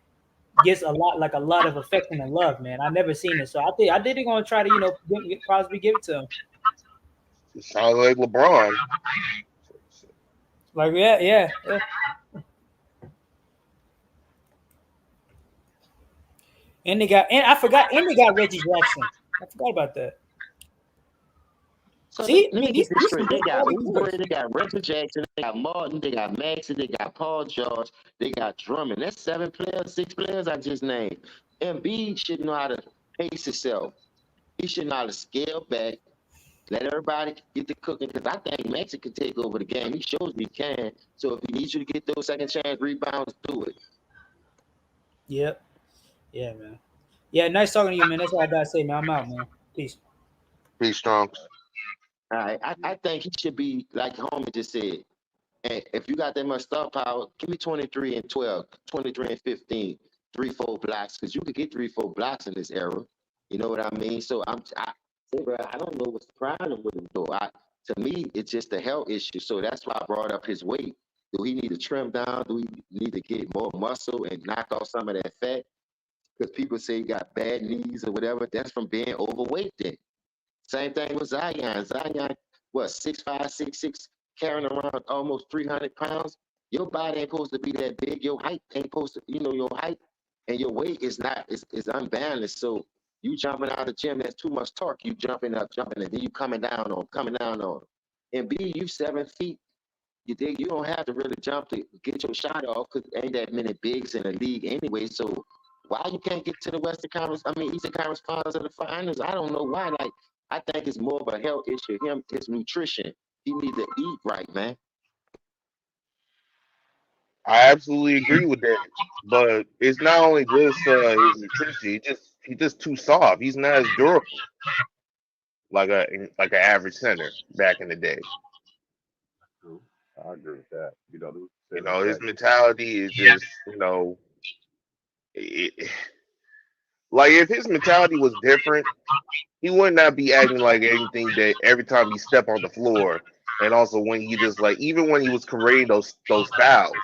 gets a lot of affection and love, man. I never seen it, so I think they're gonna try to possibly give it to him. it sounds like LeBron. Like yeah. And they got Reggie Jackson. I forgot about that. So See, let me these get this straight. They got all Oubre, boys. they got Reggie Jackson, they got Martin, they got Maxey, they got Paul George, they got Drummond. That's 7 players, 6 players I just named. Embiid should know how to pace himself. He should know how to scale back, let everybody get to cooking, because I think Maxey can take over the game. He shows me he can. So if he needs you to get those second chance rebounds, do it. Yep. Yeah, man. Yeah, nice talking to you, man. That's all I gotta say, man. I'm out, man. Peace. Peace, Strunks. All right. I think he should be, like Homie just said, and if you got that much star power, give me 23 and 12, 23 and 15, 3-4 blocks, because you could get 3-4 blocks in this era. You know what I mean? So I don't know what's the problem with him though. To me, it's just a health issue. So that's why I brought up his weight. Do he need to trim down? Do he need to get more muscle and knock off some of that fat? Because people say he got bad knees or whatever. That's from being overweight then. Same thing with Zion. Zion, what, 6'5", 6'6", carrying around almost 300 pounds. Your body ain't supposed to be that big. Your height ain't supposed to, your height and your weight is not, is unbalanced. So you jumping out of the gym, that's too much torque. You jumping up, and then you coming down on. And B, you 7 feet. You don't have to really jump to get your shot off, because ain't that many bigs in the league anyway. So why you can't get to the Eastern Conference Finals of the Finals? I don't know why. Like, I think it's more of a health issue. His nutrition. He needs to eat right, man. I absolutely agree with that. But it's not only just his nutrition. He's just too soft. He's not as durable. like an average center back in the day. True. I agree with that. Who You said know, his that? mentality is just, like if his mentality was different, he would not be acting like anything that every time he step on the floor, and also when he just like even when he was creating those fouls,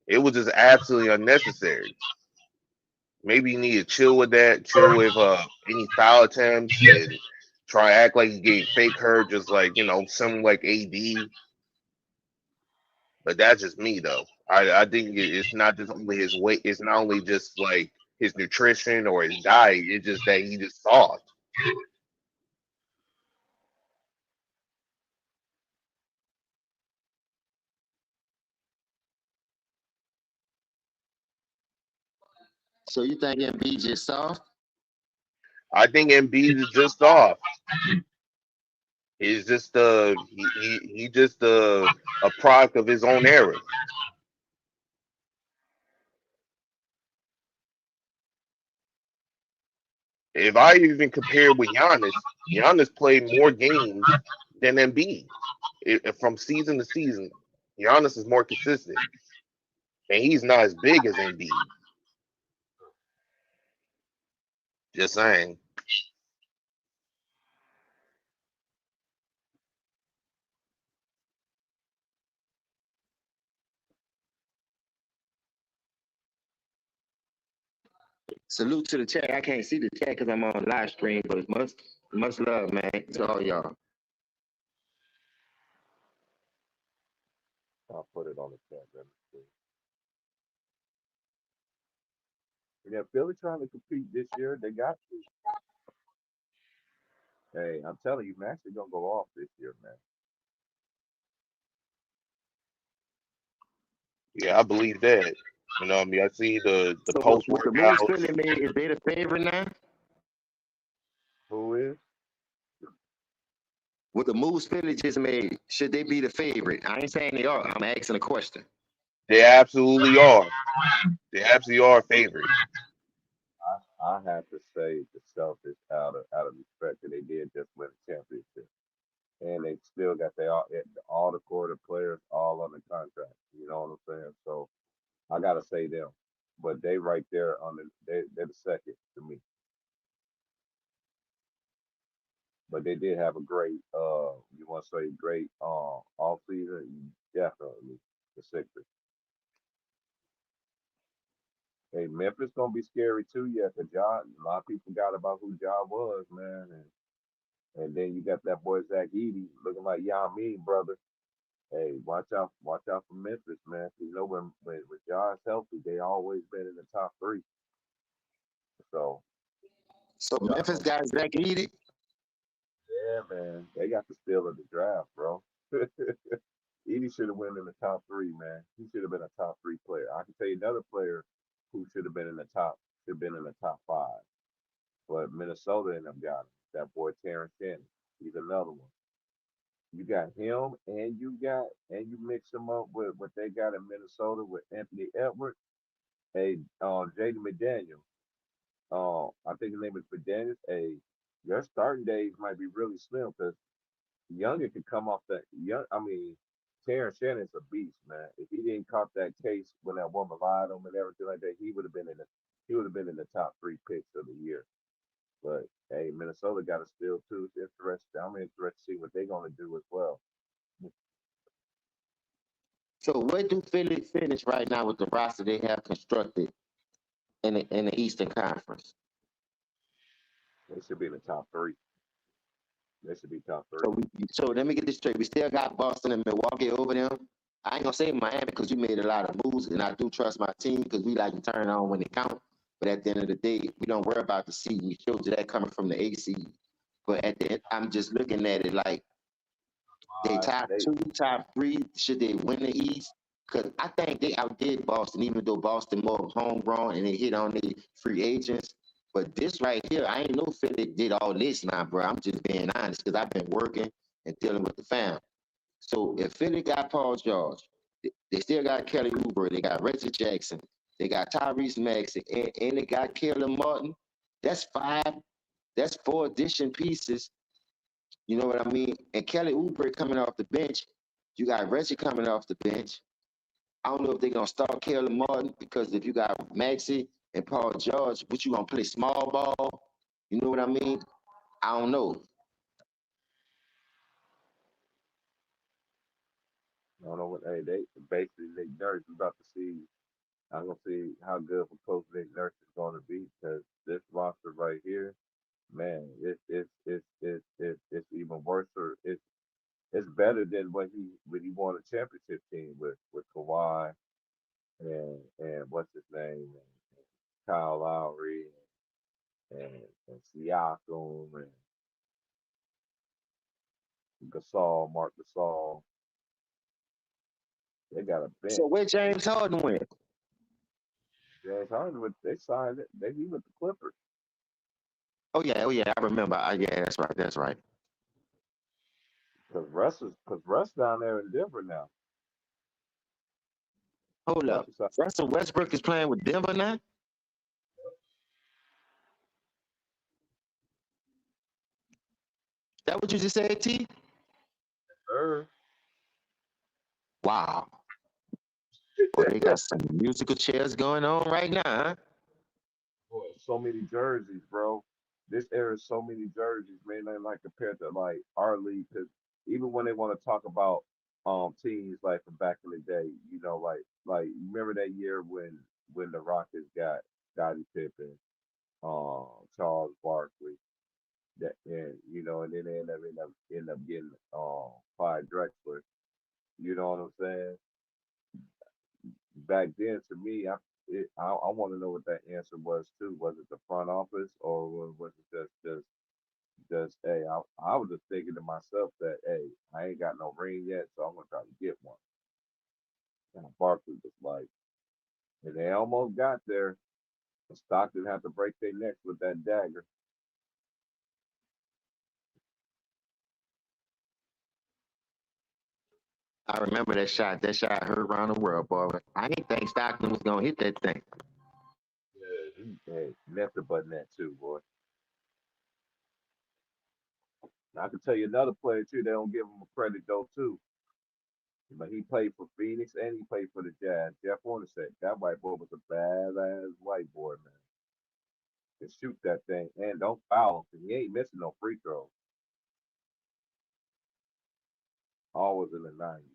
it was just absolutely unnecessary. Maybe you need to chill with that, chill with any foul attempts, and try to act like he's getting fake hurt, just like someone like AD. But that's just me though. I think it's not just only his weight. It's not only just like his nutrition or his diet. It's just that he just soft. So you think Embiid just soft? I think Embiid is just soft. He's just he just a product of his own era. If I even compare with Giannis, Giannis played more games than Embiid. From season to season, Giannis is more consistent, and he's not as big as Embiid. Just saying. Salute to the chat. I can't see the chat because I'm on live stream, but much love, man, to all y'all. I'll put it on the chat. Let me see. Yeah, Philly trying to compete this year. They got to. Hey, I'm telling you, Max is gonna go off this year, man. Yeah, I believe that. What I mean, I see the So post what the moves Philly workouts. made, is they the favorite now? Who is? What the moves Philly just made, should they be the favorite? I ain't saying they are. I'm asking a question. They absolutely are. They absolutely are a favorite. I have to say the Celtics out of respect that they did just win a championship, and they still got all the quarter players all on the contract. You know what I'm saying? So I gotta say them, but they right there on they're the second to me. But they did have a great you want to say great off season, definitely the Sixers. Hey, Memphis gonna be scary too. Yeah, cause Ja, a lot of people forgot about who Ja was, man, and then you got that boy Zach Edey looking like Mean brother. Hey, watch out for Memphis, man. 'Cause you know when Ja's healthy, they always been in the top three. So So Ja Memphis gonna be got Zach Edey. yeah, man. They got the steal of the draft, bro. Edie should have went in the top three, man. He should have been a top three player. I can tell you another player who should have been in the top, should have been in the top five. But Minnesota ended up got him. That boy Terrence Shannon. He's another one. You got him and you mix him up with what they got in Minnesota with Anthony Edwards. Hey, Jaden McDaniel. I think his name is McDaniel. Hey, your starting days might be really slim because Younger could come off that young. I mean, Terrence Shannon's a beast, man. If he didn't cop that case when that woman lied on him and everything like that, he would have been in the top three picks of the year. But hey, Minnesota got a steal too. It's interesting. I'm interested to see what they're gonna do as well. So where do Philly finish right now with the roster they have constructed in the Eastern Conference? They should be in the top three. They should be top three. So let me get this straight. We still got Boston and Milwaukee over them. I ain't gonna say Miami because you made a lot of moves, and I do trust my team because we like to turn on when it counts. But at the end of the day, we don't worry about the seed. We showed you that coming from the AC. But at the end, I'm just looking at it like they top They two, top three. Should they win the East? Because I think they outdid Boston, even though Boston more homegrown and they hit on the free agents. But this right here, I ain't know Philly did all this now, bro. I'm just being honest because I've been working and dealing with the fam. So if Philly got Paul George, they still got Kelly Oubre, they got Reggie Jackson, they got Tyrese Maxey, and they got Caleb Martin. That's five That's 4 addition pieces. You know what I mean? And Kelly Oubre coming off the bench. You got Reggie coming off the bench. I don't know if they're gonna start Caleb Martin, because if you got Maxey and Paul George, what you gonna play small ball? You know what I mean? I don't know. I don't know what. Hey, they basically Nick Nurse is about to see. I'm gonna see how good of a coach Nick Nurse is going to be, because this roster right here, man, it's even worse. Or it's better than when he won a championship team with Kawhi and what's his name, and Kyle Lowry and Siakam and Gasol, Mark Gasol. They got a bench. So where James Harden went? James Harden, they signed it. He with the Clippers. Oh yeah, I remember. Yeah, that's right. Because Russ down there in Denver now. Hold up. Russell Westbrook is playing with Denver now? That what you just said, T? Wow. Boy, they got some musical chairs going on right now, huh? Boy, so many jerseys, bro. This era is so many jerseys, man. And like compared to like our league, because even when they want to talk about teams like from back in the day, you know, like you remember that year when the Rockets got Scottie Pippen, Charles Barkley, that, and you know, and then they end up getting Clyde Drexler. You know what I'm saying? Back then, to me, I want to know what that answer was too. Was it the front office, or was it just hey? I was just thinking to myself that hey, I ain't got no ring yet, so I'm gonna try to get one. And Barkley was like, and they almost got there. Stockton had to break their necks with that dagger. I remember that shot. That shot hurt around the world, boy. I didn't think Stockton was gonna hit that thing. Yeah, hey, left the button that too, boy. I can tell you another player too. They don't give him a credit though too. But he played for Phoenix and he played for the Jazz. Jeff Hornacek. That white boy was a badass white boy, man. Can shoot that thing and don't foul him 'cause he ain't missing no free throws. Always in the 90s.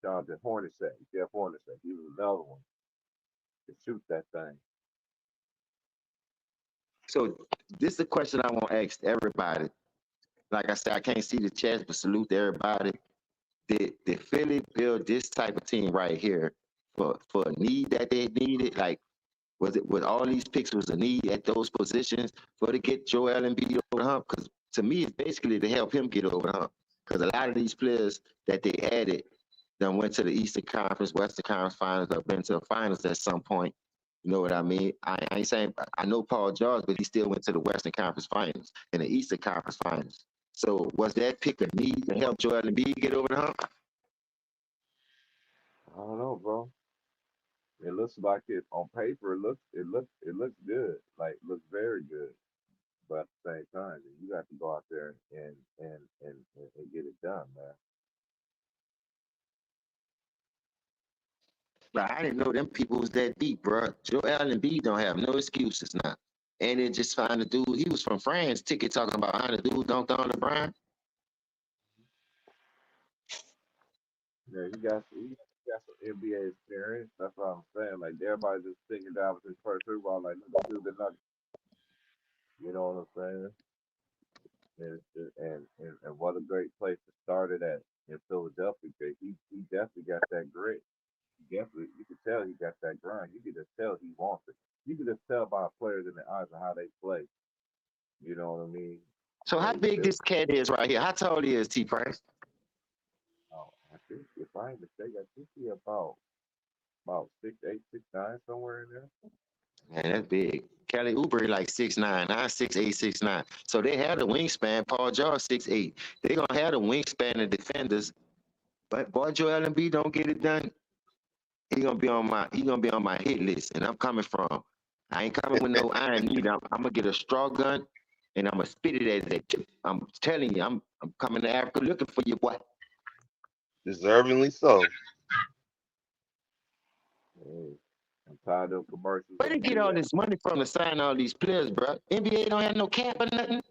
Jonathan Hornacek, Jeff Hornacek. He was another one. Can shoot that thing. So this is a question I want to ask everybody. Like I said, I can't see the chat, but salute to everybody. Did Philly build this type of team right here for a need that they needed? Like, was it with all these picks was a need at those positions for to get Joel Embiid over the hump? Because to me, it's basically to help him get over the hump. Because a lot of these players that they added then went to the Eastern Conference, Western Conference Finals, or been to the finals at some point. You know what I mean? I ain't saying I know Paul George, but he still went to the Western Conference Finals and the Eastern Conference Finals. So was that pick a need to help Joel Embiid get over the hump? I don't know, bro. It looks like it on paper. It looks good. Like looks very good. But at the same time, you got to go out there and get it done, man. But I didn't know them people was that deep, bro. Joel Embiid don't have no excuses now. And it just find a dude. He was from France. Ticket talking about how the dude dunked on LeBron. Yeah, he got some NBA experience. That's what I'm saying. Like everybody just thinking that was his first football. Like look, this dude the Nuggets. You know what I'm saying? And what a great place to start it at in Philadelphia. 'Cause he definitely got that grit. Definitely, you can tell he got that grind. You can just tell he wants it. You can just tell by players in the eyes of how they play. You know what I mean? So how big this cat is right here? How tall he is, T Price? Oh, I think if I ain't mistaken, I think he about 6'8", 6'9", somewhere in there. Man, that's big. Kelly Oubre like 6'9", I'm 6'8", 6'9". So they have the wingspan. Paul George 6'8". They gonna have the wingspan of defenders. But boy, Joel Embiid don't get it done. He gonna be on my hit list, and I'm coming from. I ain't coming with no iron needle. I'm gonna get a straw gun and I'm gonna spit it as that chip. I'm telling you, I'm coming to Africa looking for you, boy. Deservingly so. Hey, I'm tired of commercials Where on they the get all media. this money from to sign all these players, bro? NBA don't have no cap or nothing.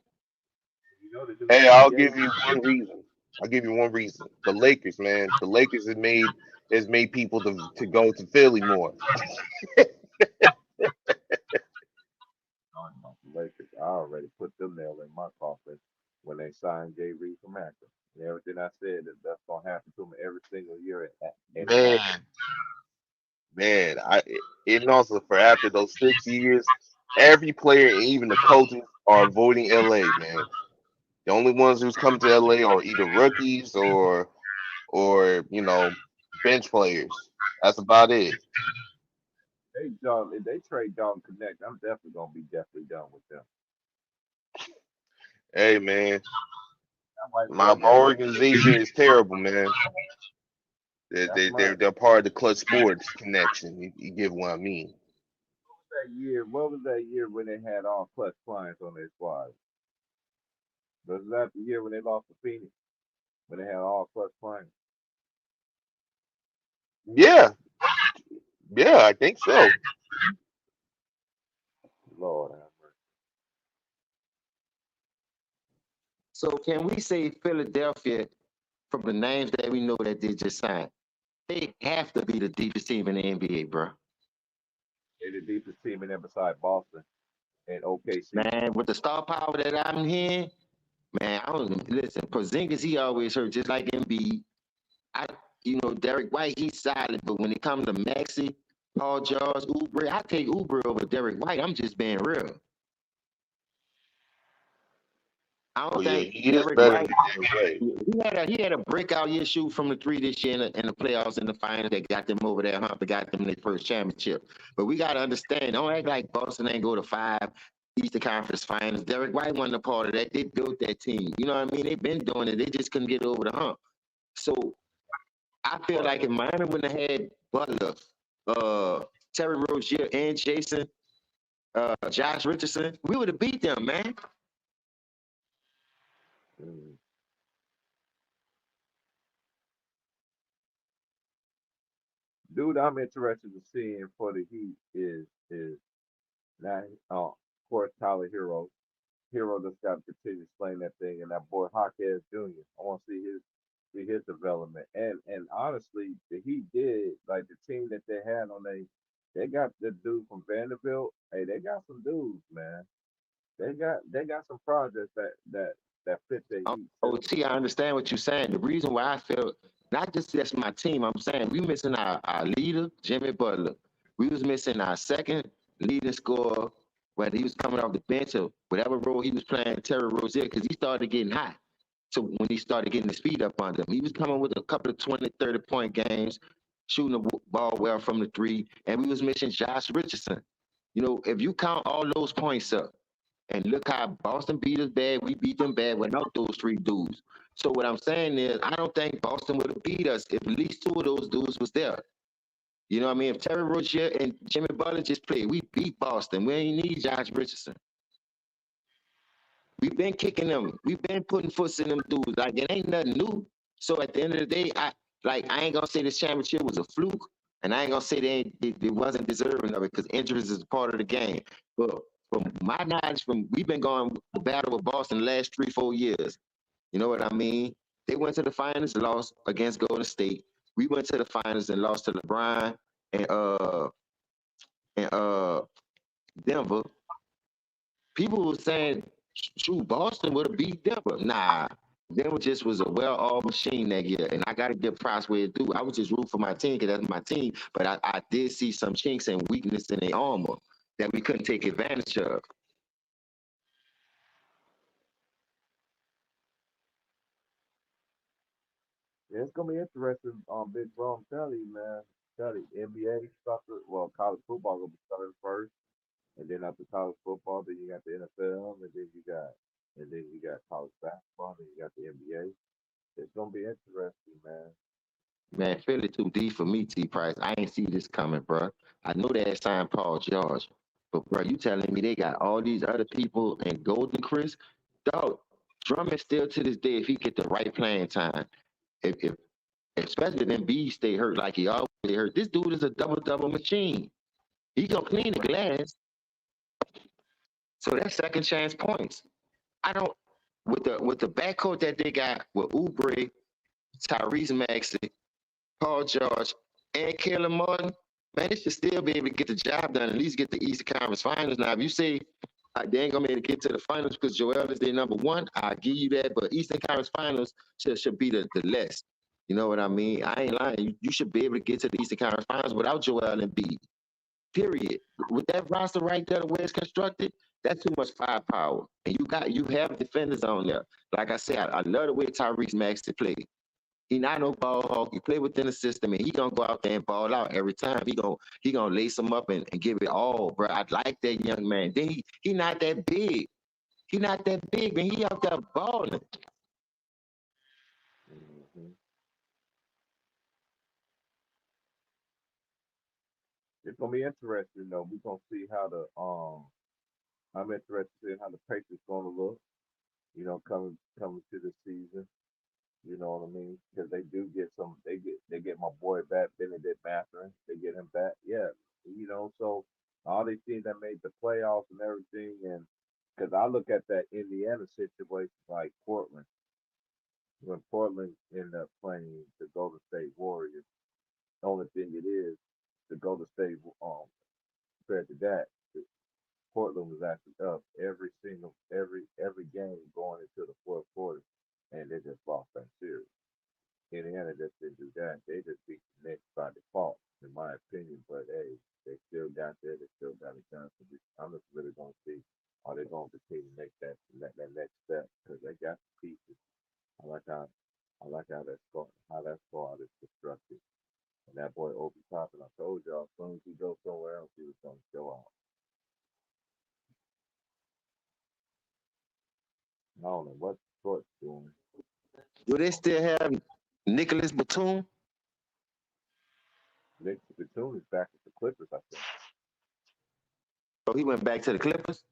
You know they do. Hey, I'll NBA, give you one reason. I'll give you one reason. The Lakers, man. The Lakers has made people to go to Philly more. talking about the Lakers. I already put them nail in my coffin when they signed Jay Reed from Akron. And everything I said that's gonna happen to me every single year, and it happened. Man, man. And also for after those 6 years, every player, and even the coaches, are avoiding LA, man. The only ones who's coming to LA are either rookies or bench players. That's about it. If they trade Dalton Connect, I'm definitely gonna be definitely done with them. Hey, man. That white My boy my got no. organization is terrible, man. They That's they my they're, they're part of the Clutch Sports connection. You get what I mean? that year. What was that year when they had all clutch clients on their squad? Was that the year when they lost to Phoenix? When they had all clutch clients? Yeah, yeah, I think so. Lord have mercy. So can we say Philadelphia, from the names that we know that they just signed, they have to be the deepest team in the NBA, bro? They the deepest team in there beside Boston and OKC. Man, with the star power that I'm hearing, man, I was listen. Porzingis, he always hurt, just like Embiid. I, Derek White, he's solid, but when it comes to Maxi, Paul George, Oubre, I take Oubre over Derek White. I'm just being real. I Oh don't yeah, think he is Derek better White. than Derrick White. He had a breakout year shoot from the three this year in the playoffs and the finals that got them over that hump, that got them their first championship. But we got to understand, don't act like Boston ain't go to 5 Eastern Conference Finals. Derek White wasn't a part of that. They built that team. You know what I mean? They've been doing it. They just couldn't get over the hump. So I feel like if Miami wouldn't have had Butler, Terry Rozier, and Jason, Josh Richardson, we would have beat them, man. Mm. Dude, I'm interested in seeing for the Heat is now, of course, Tyler Hero. Hero just got to continue playing that thing, and that boy Hawkes Jr. I want to see his development. And honestly, the Heat did like the team that they had on they got the dude from Vanderbilt. Hey, they got some dudes, man. They got some projects that fit the Heat system. OT, I understand what you're saying. The reason why I feel not just that's my team, I'm saying we missing our leader, Jimmy Butler. We was missing our second leading scorer when he was coming off the bench or whatever role he was playing, Terry Rozier, because he started getting hot. So when he started getting his feet up under him, he was coming with a couple of 20, 30-point games, shooting the ball well from the three, and we was missing Josh Richardson. If you count all those points up, and look how Boston beat us bad. We beat them bad without those three dudes. So what I'm saying is, I don't think Boston would have beat us if at least two of those dudes was there. You know what I mean? If Terry Rozier and Jimmy Butler just played, we beat Boston. We ain't need Josh Richardson. We've been kicking them. We've been putting foots in them dudes. Like it ain't nothing new. So at the end of the day, I ain't gonna say this championship was a fluke, and I ain't gonna say they wasn't deserving of it because injuries is part of the game. But from my knowledge, we've been going the battle with Boston the last 3-4 years. You know what I mean? They went to the finals, lost against Golden State. We went to the finals and lost to LeBron and Denver. People were saying, shoot, Boston would have beat Denver. Nah, Denver just was a well-oiled machine that year, and I got to give props where it due. I was just rooting for my team because that's my team, but I did see some chinks and weakness in their armor that we couldn't take advantage of. Yeah, it's gonna be interesting on Big Bro. I'm telling you, man. Tell you, NBA stuff. Well, college football gonna be starting first, and then after college football, then you got the NFL, and then you got college basketball, then you got the NBA. It's gonna be interesting, man. Man, Philly too deep for me, T. Price. I ain't see this coming, bro. I know they had signed Paul George. But bro, you telling me they got all these other people and Golden Chris, dog. Drummond still to this day, if he get the right playing time, if especially if Embiid stay hurt like he always hurt, this dude is a double machine. He gonna clean the glass, so that's second chance points. I don't with the backcourt that they got with Oubre, Tyrese Maxey, Paul George, and Caleb Martin, man, they should still be able to get the job done, at least get the Eastern Conference Finals. Now, if you say they ain't gonna be able to get to the finals because Joel is their number one, I'll give you that. But Eastern Conference Finals should be the less. You know what I mean? I ain't lying. You should be able to get to the Eastern Conference Finals without Joel Embiid. Period. With that roster right there, the way it's constructed, that's too much firepower. And you have defenders on there. Like I said, I love the way Tyrese Maxey play. He not no ball hawk. He play within the system, and he gonna go out there and ball out every time. He gonna lace him up and give it all, bro. I like that young man. Then he not that big. He not that big, man. He out there balling. Hmm. It's gonna be interesting though. We're gonna see how the I'm interested in how the Patriots gonna look. Coming to the season. You know what I mean? Because they do get some. They get my boy back, Benedict Mathurin. They get him back. Yeah. So all these teams that made the playoffs and everything, and because I look at that Indiana situation like Portland, when Portland ended up playing the Golden State Warriors, the only thing it is the Golden State compared to that, Portland was actually up every game going into the fourth quarter, and they just lost that series. Indiana just didn't do that. They just beat the Knicks by default, in my opinion. But hey, they still got there. They still got it done. So I'm just really going to see are they going to continue to make that next step because they got the pieces. I like how that squad is constructed. And that boy Obi Toppin, I told y'all, as soon as he goes somewhere else, he was going to show out. I don't know what Detroit's doing. Do they still have Nicholas Batum? Nick Batum is back with the Clippers, I think. So he went back to the Clippers?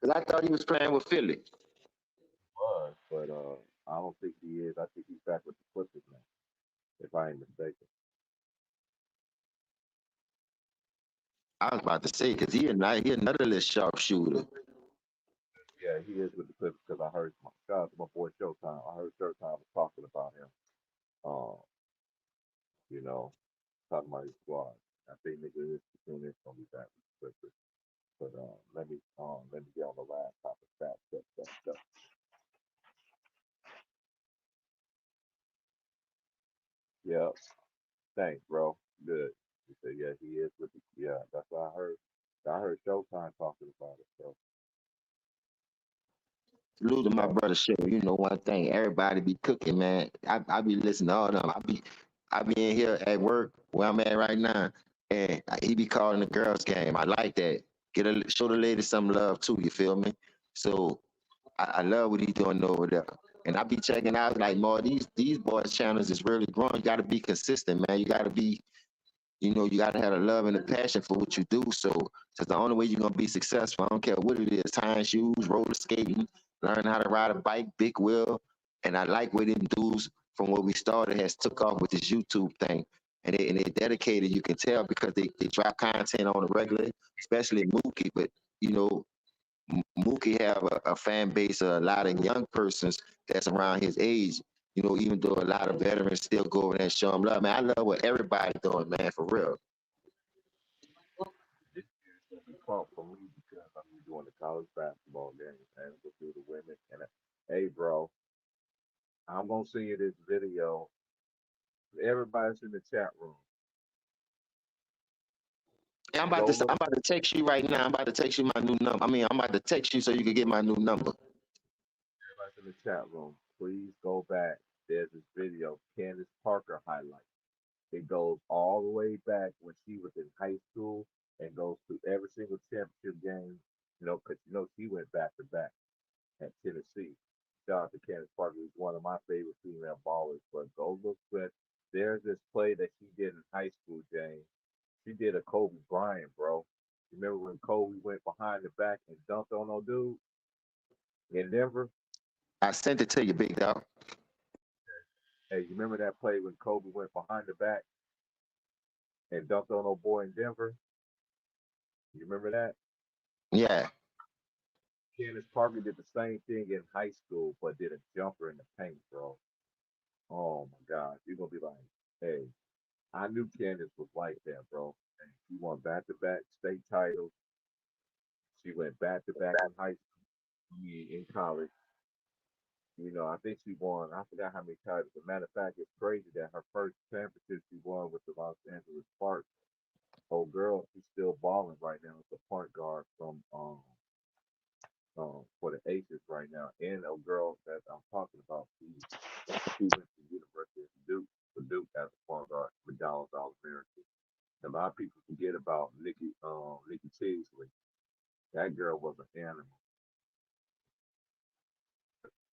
Because I thought he was playing with Philly. Was, but I don't think he is. I think he's back with the Clippers now, if I ain't mistaken. I was about to say, because he another little sharpshooter. Yeah, he is with the Clippers because I heard shout out to my boy Showtime. I heard Showtime was talking about him. Um, you know, talking about his squad. I think nigga is soon is gonna be back with the Clippers. But let me get on the last topic fast stuff. Yeah, thanks, bro. Good. He said, yeah, he is with the yeah, that's what I heard. I heard Showtime talking about it. So Salute to my yeah, brother Show. You know one thing, everybody be cooking, man. I be listening to all them. I be in here at work where I'm at right now, and he be calling the girls game. I like that. Show the ladies some love too. You feel me? So I love what he doing over there. And I be checking out like more these boys channels is really growing. You gotta be consistent, man. You gotta be, you gotta have a love and a passion for what you do. So that's the only way you're gonna be successful. I don't care what it is, tying shoes, roller skating, learn how to ride a bike, big wheel. And I like what them dudes from where we started has took off with this YouTube thing. And they dedicated, you can tell because they drop content on a regular, especially Mookie. But you know, Mookie have a fan base of a lot of young persons that's around his age. Even though a lot of veterans still go over there and show him love, man. I love what everybody doing, man, for real. this year's gonna be fun for me because I'm doing the college basketball games and go through the women. And hey, bro, I'm gonna send you this video. Everybody's in the chat room. Yeah, Go I'm look. about to text you right now. I'm about to text you my new number. I mean, I'm about to text you so you can get my new number. Everybody's in the chat room. Please go back. There's this video, Candace Parker highlight. It goes all the way back when she was in high school and goes through every single championship game. Because she went back to back at Tennessee. Shout out to Candace Parker, who's one of my favorite female ballers. But go look at there's this play that she did in high school, James. She did a Kobe Bryant, bro. You remember when Kobe went behind the back and dunked on no dude in Denver? I sent it to you, big dog. Hey, you remember that play when Kobe went behind the back and dunked on no boy in Denver? You remember that? Yeah. Candace Parker did the same thing in high school, but did a jumper in the paint, bro. Oh my God, you're gonna be like, hey, I knew Candace was like that, bro. And she won back-to-back state titles. She went back-to-back in high school, in college. I think she won. I forgot how many titles. As a matter of fact, it's crazy that her first championship she won with the Los Angeles Sparks. Old girl, she's still balling right now as a point guard from for the Aces right now. And a girl that I'm talking about, she went to the University of Duke for Duke as a point guard, McDonald's All American. A lot of people forget about Nikki Teasley. That girl was an animal.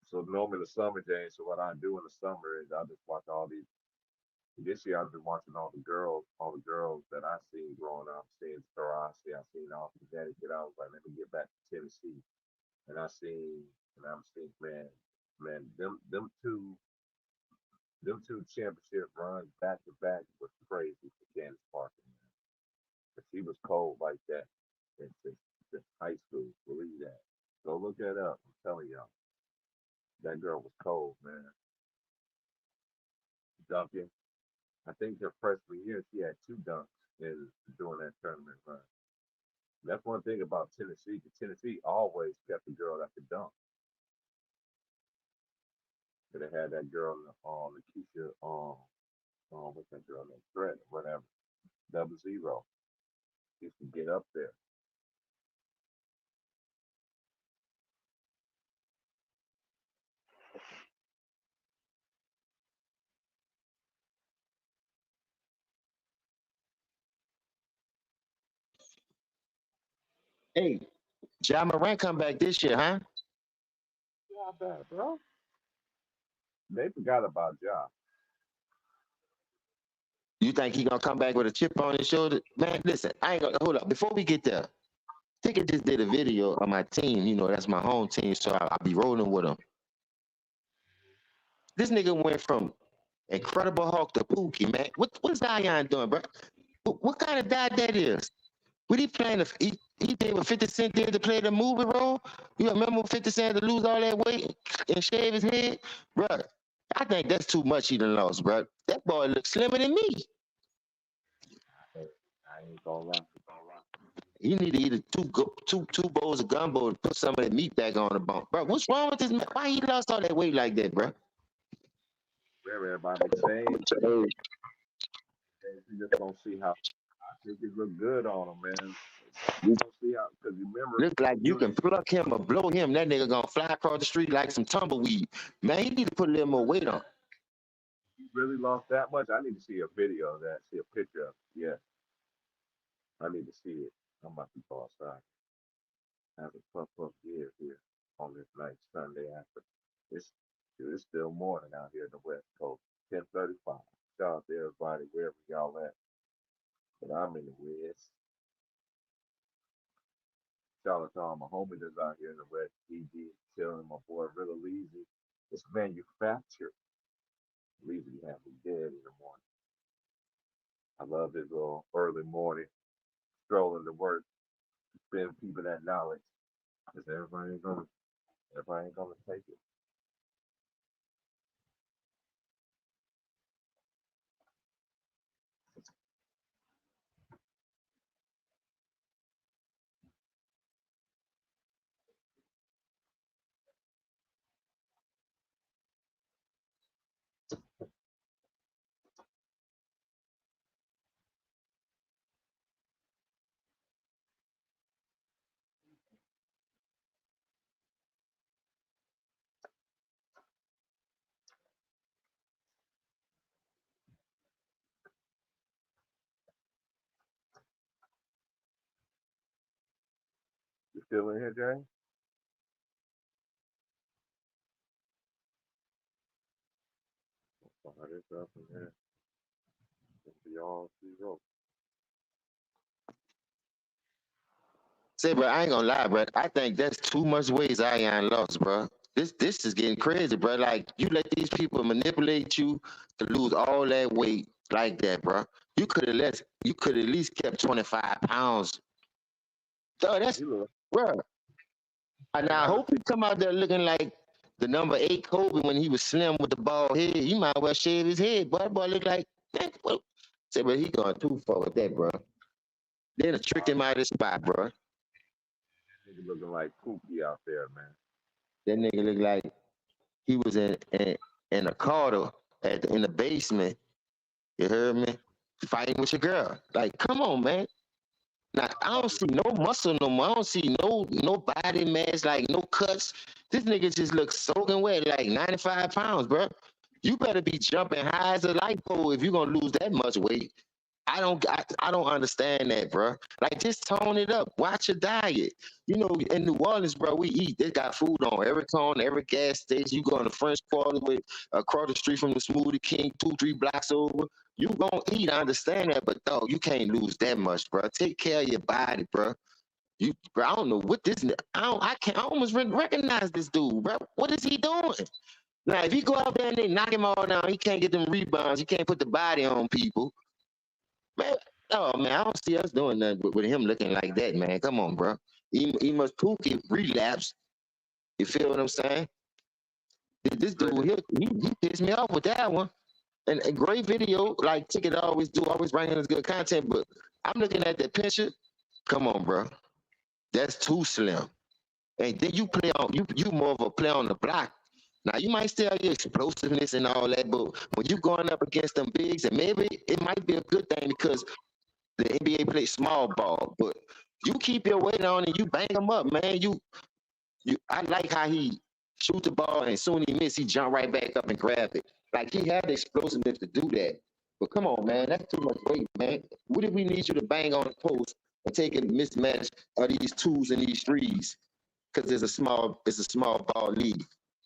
So normally the summer, James. So what I do in the summer is I just watch all these. This year I've been watching all the girls that I seen growing up. Seeing Taurasi, I seen all from Connecticut. I was like, let me get back to Tennessee, and I'm seeing, man, them two championship runs back to back was crazy for Candace Parker. Man. But she was cold like that since high school. Believe that. Go look that up. I'm telling y'all, that girl was cold, man. Duncan. I think her freshman year she had two dunks in during that tournament run. That's one thing about Tennessee. Tennessee always kept a girl that could dunk. So they had that girl Lakeisha what's that girl name? Threat or whatever. 00. She can get up there. Hey, John Morant come back this year, huh? Not bad, bro. They forgot about Ja. You think he gonna come back with a chip on his shoulder? Man, listen, I ain't gonna hold up. Before we get there, Ticket just did a video of my team. That's my home team, so I'll be rolling with him. This nigga went from Incredible Hulk to Pookie, man. What's Zion doing, bro? What kind of dad that is? What he playing? He did what 50 Cent did to play the movie role. You remember 50 Cent had to lose all that weight and shave his head, bro? I think that's too much he done lost, bro. That boy looks slimmer than me. I ain't gonna lie. You need to eat two bowls of gumbo and put some of that meat back on the bone, bro. What's wrong with this man? Why he lost all that weight like that, bro? Everybody saying you just don't see how I think it look good on him, man. You don't see how because you remember Look like you can pluck him or blow him. That nigga gonna fly across the street like some tumbleweed. Man, he need to put a little more weight on. he really lost that much. I need to see a video of that, see a picture of it. Yeah, I need to see it. I'm about to go outside. Have a puff here on this nice Sunday after. It's still morning out here in the West Coast. 10:35. Shout out to everybody wherever y'all at. But I'm in the West. Shout out to all my homies that's out here in the West. EG, chilling, my boy Riddle Leezy. It's manufactured. Leezy have me dead in the morning. I love this little early morning strolling to work, spend people that knowledge. Because everybody ain't gonna take it. You still in here, Jay? Fire this up in here. It's beyond zero. Say, bro, I ain't gonna lie, bro. I think that's too much weight Zion lost, bro. This is getting crazy, bro. Like you let these people manipulate you to lose all that weight like that, bro. You could at least kept 25 pounds. Dog, that's He look, bro. And man. I I just hope he come out there looking like the number 8 Kobe when he was slim with the bald head. You might well shave his head, boy. That boy look like man, what? Say, but he going too far with that, bro. They done tricked him out of his spot, bro. nigga looking like Pookie out there, man. That nigga look like he was in a Carter in the basement. You heard me? Fighting with your girl. Like, come on, man. Now I don't see no muscle no more. I don't see no body mass, like no cuts. This nigga just looks soaking wet, like 95 pounds, bro. You better be jumping high as a light pole if you're gonna lose that much weight. I don't understand that, bro. Like, just tone it up. Watch your diet. You know, in New Orleans, bro, we eat. They got food on every corner, every gas station. You go in the French Quarter with across the street from the Smoothie King, 2, 3 blocks over. You gonna eat. I understand that, but dog, you can't lose that much, bro. Take care of your body, bro. Bro, I don't know what this. I can't. I almost recognize this dude, bro. What is he doing? Now, if he go out there and they knock him all down, he can't get them rebounds. He can't put the body on people. Man, oh man, I don't see us doing nothing with him looking like that, man. Come on, bro. He must Pookie relapse. You feel what I'm saying? This dude here, he pissed me off with that one. And a great video, like Ticket always do, always bringing us good content. But I'm looking at that picture. Come on, bro. That's too slim. And then you play on you more of a play on the block. Now you might still have your explosiveness and all that, but when you going up against them bigs, and maybe it might be a good thing because the NBA plays small ball, but you keep your weight on and you bang them up, man. I like how he shoot the ball and soon he miss, he jump right back up and grab it. Like he had the explosiveness to do that. But come on, man, that's too much weight, man. What if we need you to bang on the post and take a mismatch of these twos and these threes? Because it's a small ball league.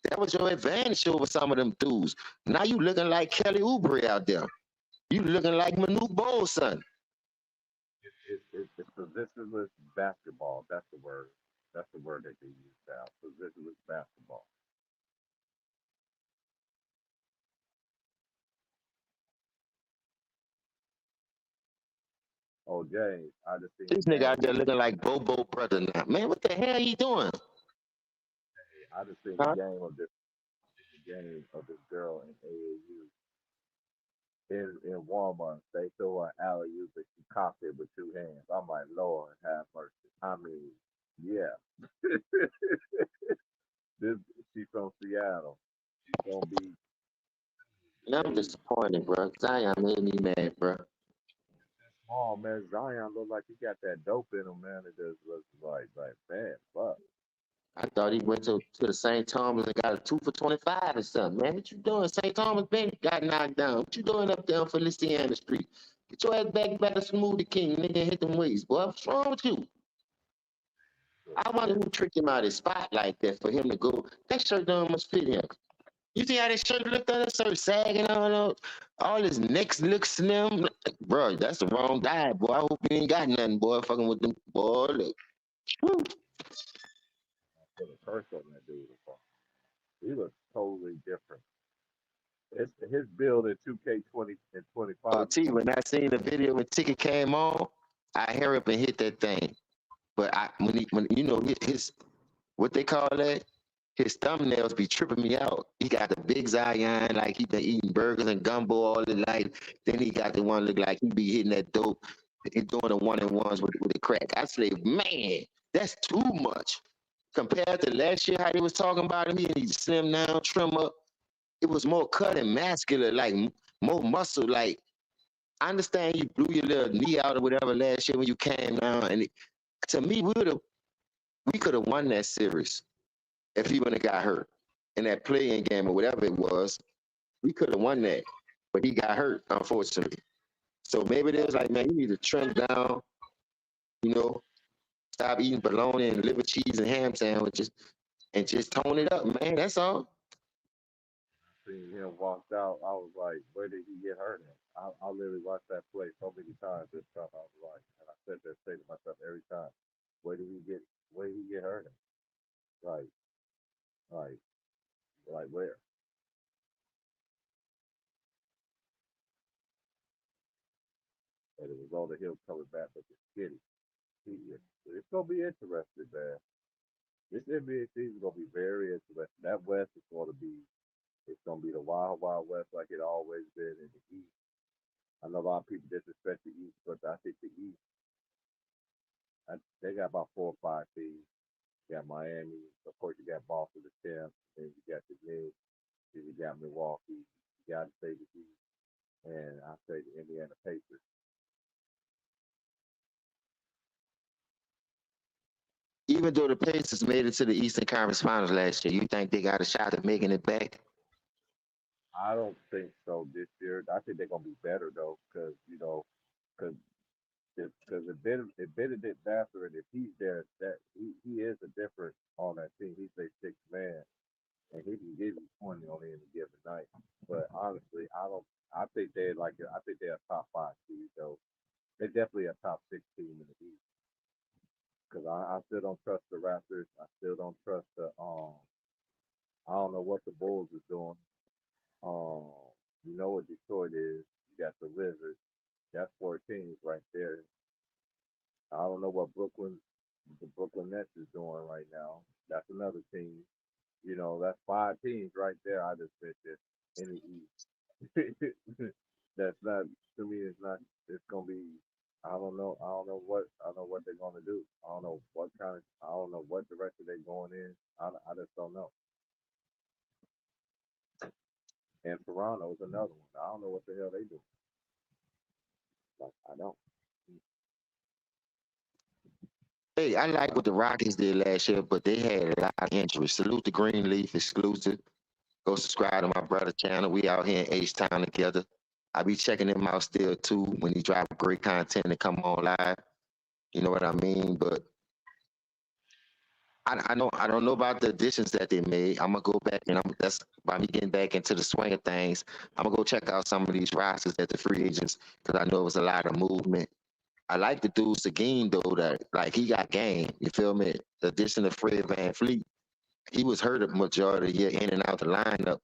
That was your advantage over some of them dudes. Now you looking like Kelly Oubre out there. You looking like Manute Bowles' son. It's positionless basketball. That's the word. That's the word that they use now. Positionless basketball. Oh, James, I just seen This a nigga game. out there looking like Bobo brother now. Man, what the hell he doing? I just seen a Huh? game of this girl in AAU in Walmart. They throw an alley oop and she cocked it with 2 hands. I'm like, Lord, have mercy. I mean, yeah, this she's from Seattle. She's gonna be Man, I'm a disappointed, bro. Zion made me mad, bro. oh man. Zion look like he got that dope in him, man. It just looks like man, fuck. I thought he went to the St. Thomas and got a 2 for 25 or something. Man, what you doing? St. Thomas Ben got knocked down. What you doing up there on Feliciana Street? Get your ass back to Smoothie King, nigga, hit them weights, boy. What's wrong with you? I wonder who tricked him out of his spot like that for him to go. That shirt don't must fit him. You see how that shirt looked on that shirt sagging all his necks look slim. Bro, that's the wrong guy, boy. I hope you ain't got nothing, boy, fucking with them, boy. Look. Woo. Put a curse on that dude. He looks totally different. It's his build in 2K20 and Oh, 25. T, when I seen the video when Ticket came on, I hurry up and hit that thing. But when you know his what they call that, his thumbnails be tripping me out. He got the big Zion, like he been eating burgers and gumbo all the night. Then he got the one look like he be hitting that dope and doing the 1-and-1s with the crack. I say, man, that's too much. Compared to last year, how they was talking about him, he need to slim down, trim up. It was more cut and muscular, like more muscle. Like I understand you blew your little knee out or whatever last year when you came down, and to me, we could have won that series if he wouldn't have got hurt in that playing game or whatever it was. We could have won that, but he got hurt, unfortunately. So maybe it was like, man, you need to trim down, you know, stop eating bologna and liver cheese and ham sandwiches and just tone it up, man. That's all. Seeing him walked out, I was like, where did he get hurt at? I literally watched that play so many times this time. I was like, and I said that say to myself every time, Where did he get? Where did he get hurt? At? Like, like where? And it was on the hill coming back, but the skinny. It's gonna be interesting, man. This NBA season is gonna be very interesting. That West is gonna be. It's gonna be the wild, wild West like it always been in the East. I know a lot of people disrespect the East, but I think the East, they got about 4 or 5 teams. You got Miami, of course. You got Boston, the champ, and you got the Knicks, then you got Milwaukee. You got to say the Heat, and I say the Indiana Pacers. Even though the Pacers made it to the Eastern Conference Finals last year, you think they got a shot at making it back? I don't think so this year. I think they're gonna be better though, because because if Benedict Vassar and if he's there, that he is a difference on that team. He's a 6 man, and he can give you 20 on any given night. But honestly, I don't. I think they're like I think they're a top 5 seed though. They're definitely a top 6 team in the East. Because I still don't trust the Raptors. I still don't trust the I don't know what the Bulls is doing. Um, you know what Detroit is. You got the Wizards. That's 14 right there. I don't know what the Brooklyn Nets is doing right now. That's another team. That's 5 teams right there. I just mentioned in the East. That's not to me. It's not. It's gonna be. I don't know. I don't know what they're gonna do. I don't know what kind of. I don't know what direction they're going in. I just don't know. And Toronto is another one. I don't know what the hell they do. Like I don't. Hey, I like what the Rockets did last year, but they had a lot of injuries. Salute the Greenleaf exclusive. Go subscribe to my brother channel. We out here in H-Town together. I be checking him out still too when he drop great content and come on live. You know what I mean? But I don't know about the additions that they made. I'm gonna go back and that's by me getting back into the swing of things. I'm gonna go check out some of these rosters at the free agents because I know it was a lot of movement. I like the dude Seguin though that like he got game. You feel me? The addition of Fred Van Fleet, he was hurt a majority of the year in and out the lineup.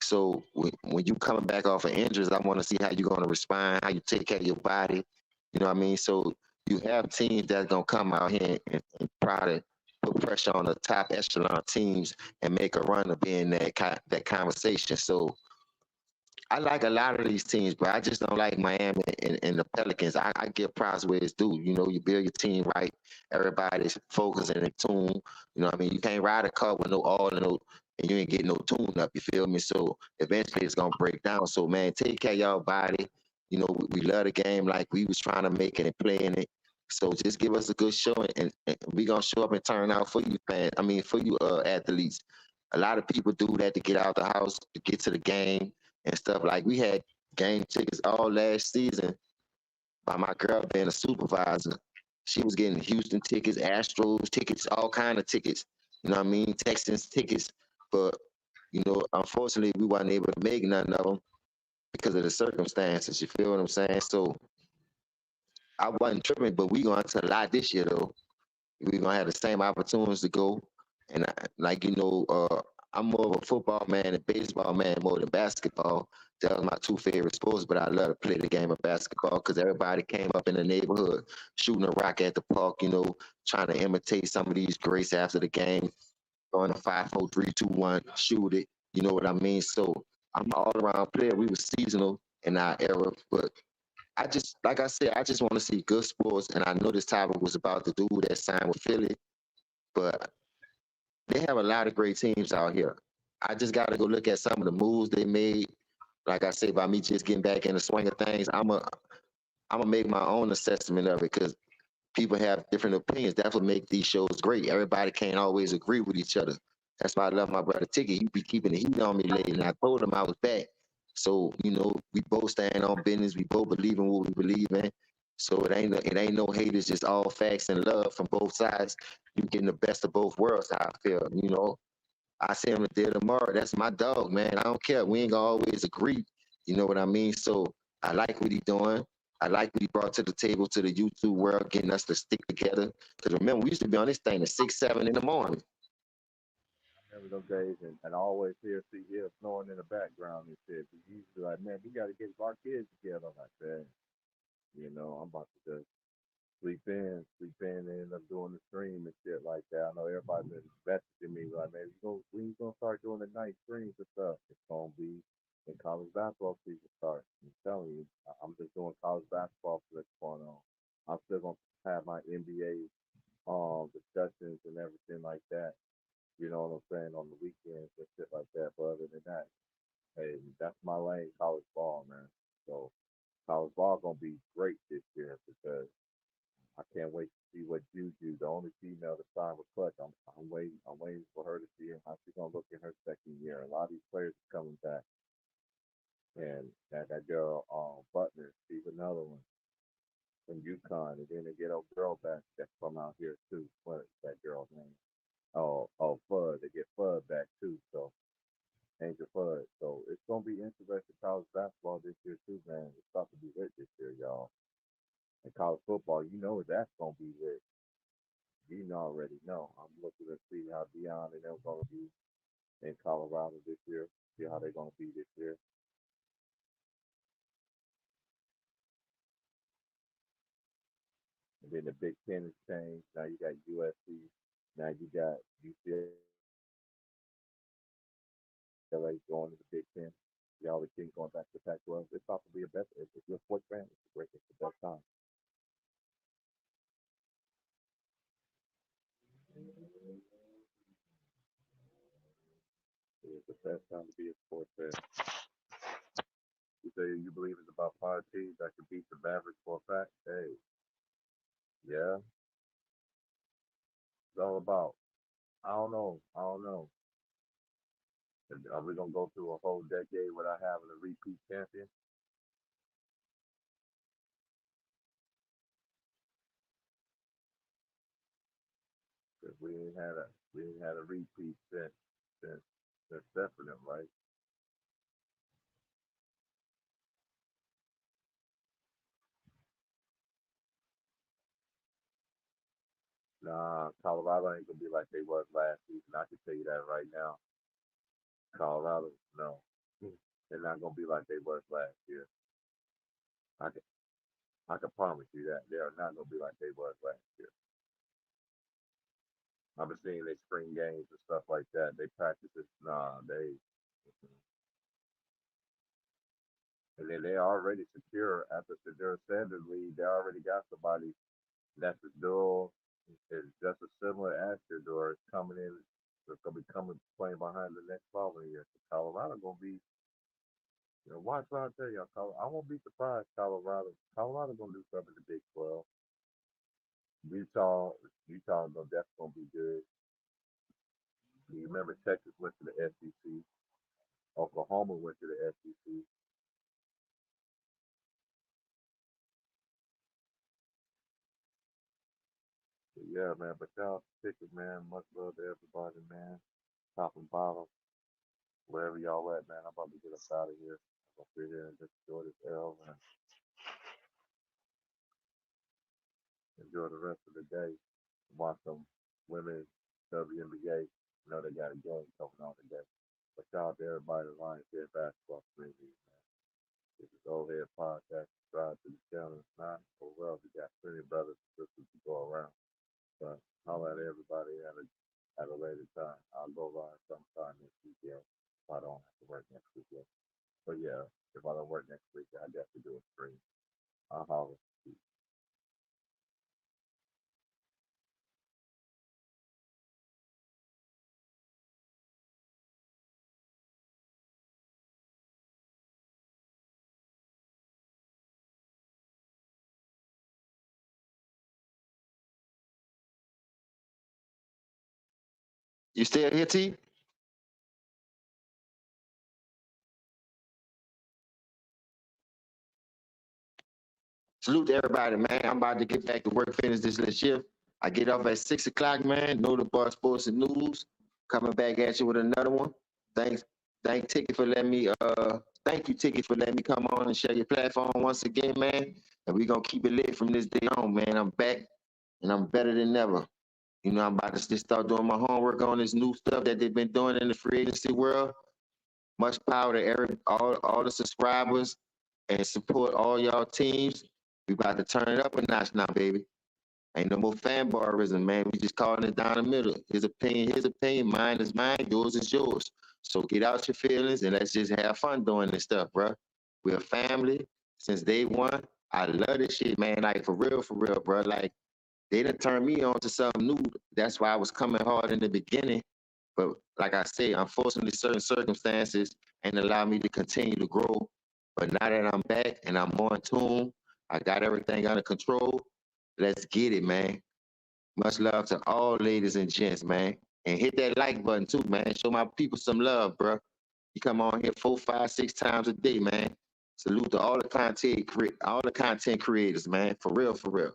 So when you coming back off of injuries, I want to see how you're going to respond, how you take care of your body. You know what I mean? So you have teams that's going to come out here and try to put pressure on the top echelon teams and make a run of being that conversation. So I like a lot of these teams, but I just don't like Miami and the Pelicans. I give props where it's due. You know, you build your team right, everybody's focused and in tune. You know what I mean? You can't ride a car with no oil and you ain't getting no tune up, you feel me? So eventually it's gonna break down. So man, take care of y'all body. You know, we love the game like we was trying to make it and playing it. So just give us a good show and we gonna show up and turn out for you fans. I mean for you athletes. A lot of people do that to get out the house, to get to the game and stuff. Like we had game tickets all last season by my girl being a supervisor. She was getting Houston tickets, Astros tickets, all kind of tickets. You know what I mean? Texans tickets. But, you know, unfortunately, we wasn't able to make none of them because of the circumstances. You feel what I'm saying? So I wasn't tripping, but we going to a lot this year, though. We're gonna have the same opportunities to go. And I'm more of a football man and baseball man more than basketball. That was my 2 favorite sports, but I love to play the game of basketball because everybody came up in the neighborhood shooting a rock at the park, you know, trying to imitate some of these greats after the game, throwing a 5, 4, 3, 2, 1, shoot it. You know what I mean? So I'm an all around player. We were seasonal in our era, but I just, like I said, I just want to see good sports. And I know this topic was about the dude that signed with Philly, but they have a lot of great teams out here. I just got to go look at some of the moves they made. Like I say, by me just getting back in the swing of things, I'm gonna make my own assessment of it because people have different opinions. That's what makes these shows great. Everybody can't always agree with each other. That's why I love my brother Tiki. He be keeping the heat on me lately, and I told him I was back. So you know, we both stand on business. We both believe in what we believe in. So it ain't no hate. It's just all facts and love from both sides. You getting the best of both worlds. How I feel, you know. I see him there tomorrow. That's my dog, man. I don't care. We ain't gonna always agree. You know what I mean? So I like what he doing. I like what he brought to the table to the YouTube world, getting us to stick together. Because remember, we used to be on this thing at 6, 7 in the morning. I remember those days, and I always see here snoring in the background and shit. He used to be like, man, we got to get our kids together. I'm like, man, I'm about to just sleep in, and end up doing the stream and shit like that. I know everybody's been messaging me like, man, when you gonna start doing the night streams and stuff? It's gonna be when college basketball season starts. I'm telling you, I'm just doing college basketball from this point on. I'm still gonna have my NBA discussions and everything like that. You know what I'm saying, on the weekends and shit like that. But other than that, hey, that's my lane, college ball, man. So college ball gonna be great this year because I can't wait to see what Juju, the only female to sign with Clutch. I'm waiting for her to see how she's gonna look in her second year. A lot of these players are coming back, and that girl Butler, she's another one from UConn, and then they get a girl back that's from out here too. What is that girl's name? Fudd. They get Fudd back too. So Angel Fudd. So it's gonna be interesting college basketball this year too, man. It's about to be lit this year, y'all. And college football, that's gonna be lit. You already know. I'm looking to see how Deion and them gonna be in Colorado this year. See how they're gonna be this year. And then the Big Ten has changed. Now you got USC. Now you got UCLA going to the Big Ten. Y'all the Kings going back to Pac-12. It's about to be a better. If you're a sports fan, it's the best time. It's the best time to be a sports fan. You say you believe it's about 5 teams that can beat the Mavericks for a fact? Hey, yeah, it's all about. I don't know. Are we gonna go through a whole decade without having a repeat champion? Because we ain't had a repeat since Stephen, right? Nah, Colorado ain't gonna be like they was last season. I can tell you that right now. Colorado, no, they're not gonna be like they was last year. I can I can promise you that they are not gonna be like they was last year. I've been seeing their spring games and stuff like that. They practice it. Nah, and then they already secure after their standard league. They already got somebody that's a dual is just as similar as Shador is coming in. They're gonna be coming playing behind the next following year. So Colorado gonna be, watch what I tell y'all. I won't be surprised. Colorado gonna do something in the Big 12. Utah, Utah gonna definitely gonna be good. You remember Texas went to the SEC. Oklahoma went to the SEC. But yeah, man. But y'all tickets, man. Much love to everybody, man. Top and bottom, wherever y'all at, man. I'm about to get us out of here. I'm gonna sit here and just enjoy this L and enjoy the rest of the day. Watch some women WNBA. They got a game coming on today. But shout out to everybody in the Lions Head basketball community, man. This is Old Head Podcast. Subscribe to the channel. If not, oh well, we got plenty of brothers and sisters to go around. But holler at everybody at a later time. I'll go live sometime this weekend if I don't have to work next weekend. But yeah, if I don't work next week, I definitely do a stream. I'll holler. You still here, T? Salute to everybody, man. I'm about to get back to work, finish this little shift. I get off at 6 o'clock, man. Know the bar sports and news. Coming back at you with another one. Thanks, thank Ticket for letting me thank you, Ticket, for letting me come on and share your platform once again, man. And And we gonna keep it lit from this day on, man. I'm back and I'm better than ever. You know, I'm about to just start doing my homework on this new stuff that they've been doing in the free agency world. Much power to all the subscribers and support all y'all teams. We about to turn it up a notch now, baby. Ain't no more fanboyism, man. We just calling it down the middle. His opinion, mine is mine, yours is yours. So get out your feelings and let's just have fun doing this stuff, bro. We're a family since day one. I love this shit, man. Like for real, bro. Like they done turned me on to something new. That's why I was coming hard in the beginning. But like I say, unfortunately, certain circumstances ain't allow me to continue to grow. But now that I'm back and I'm more in tune, I got everything under control. Let's get it, man. Much love to all ladies and gents, man. And hit that like button too, man. Show my people some love, bro. You come on here 4, 5, 6 times a day, man. Salute to all the content creators, man. For real, for real.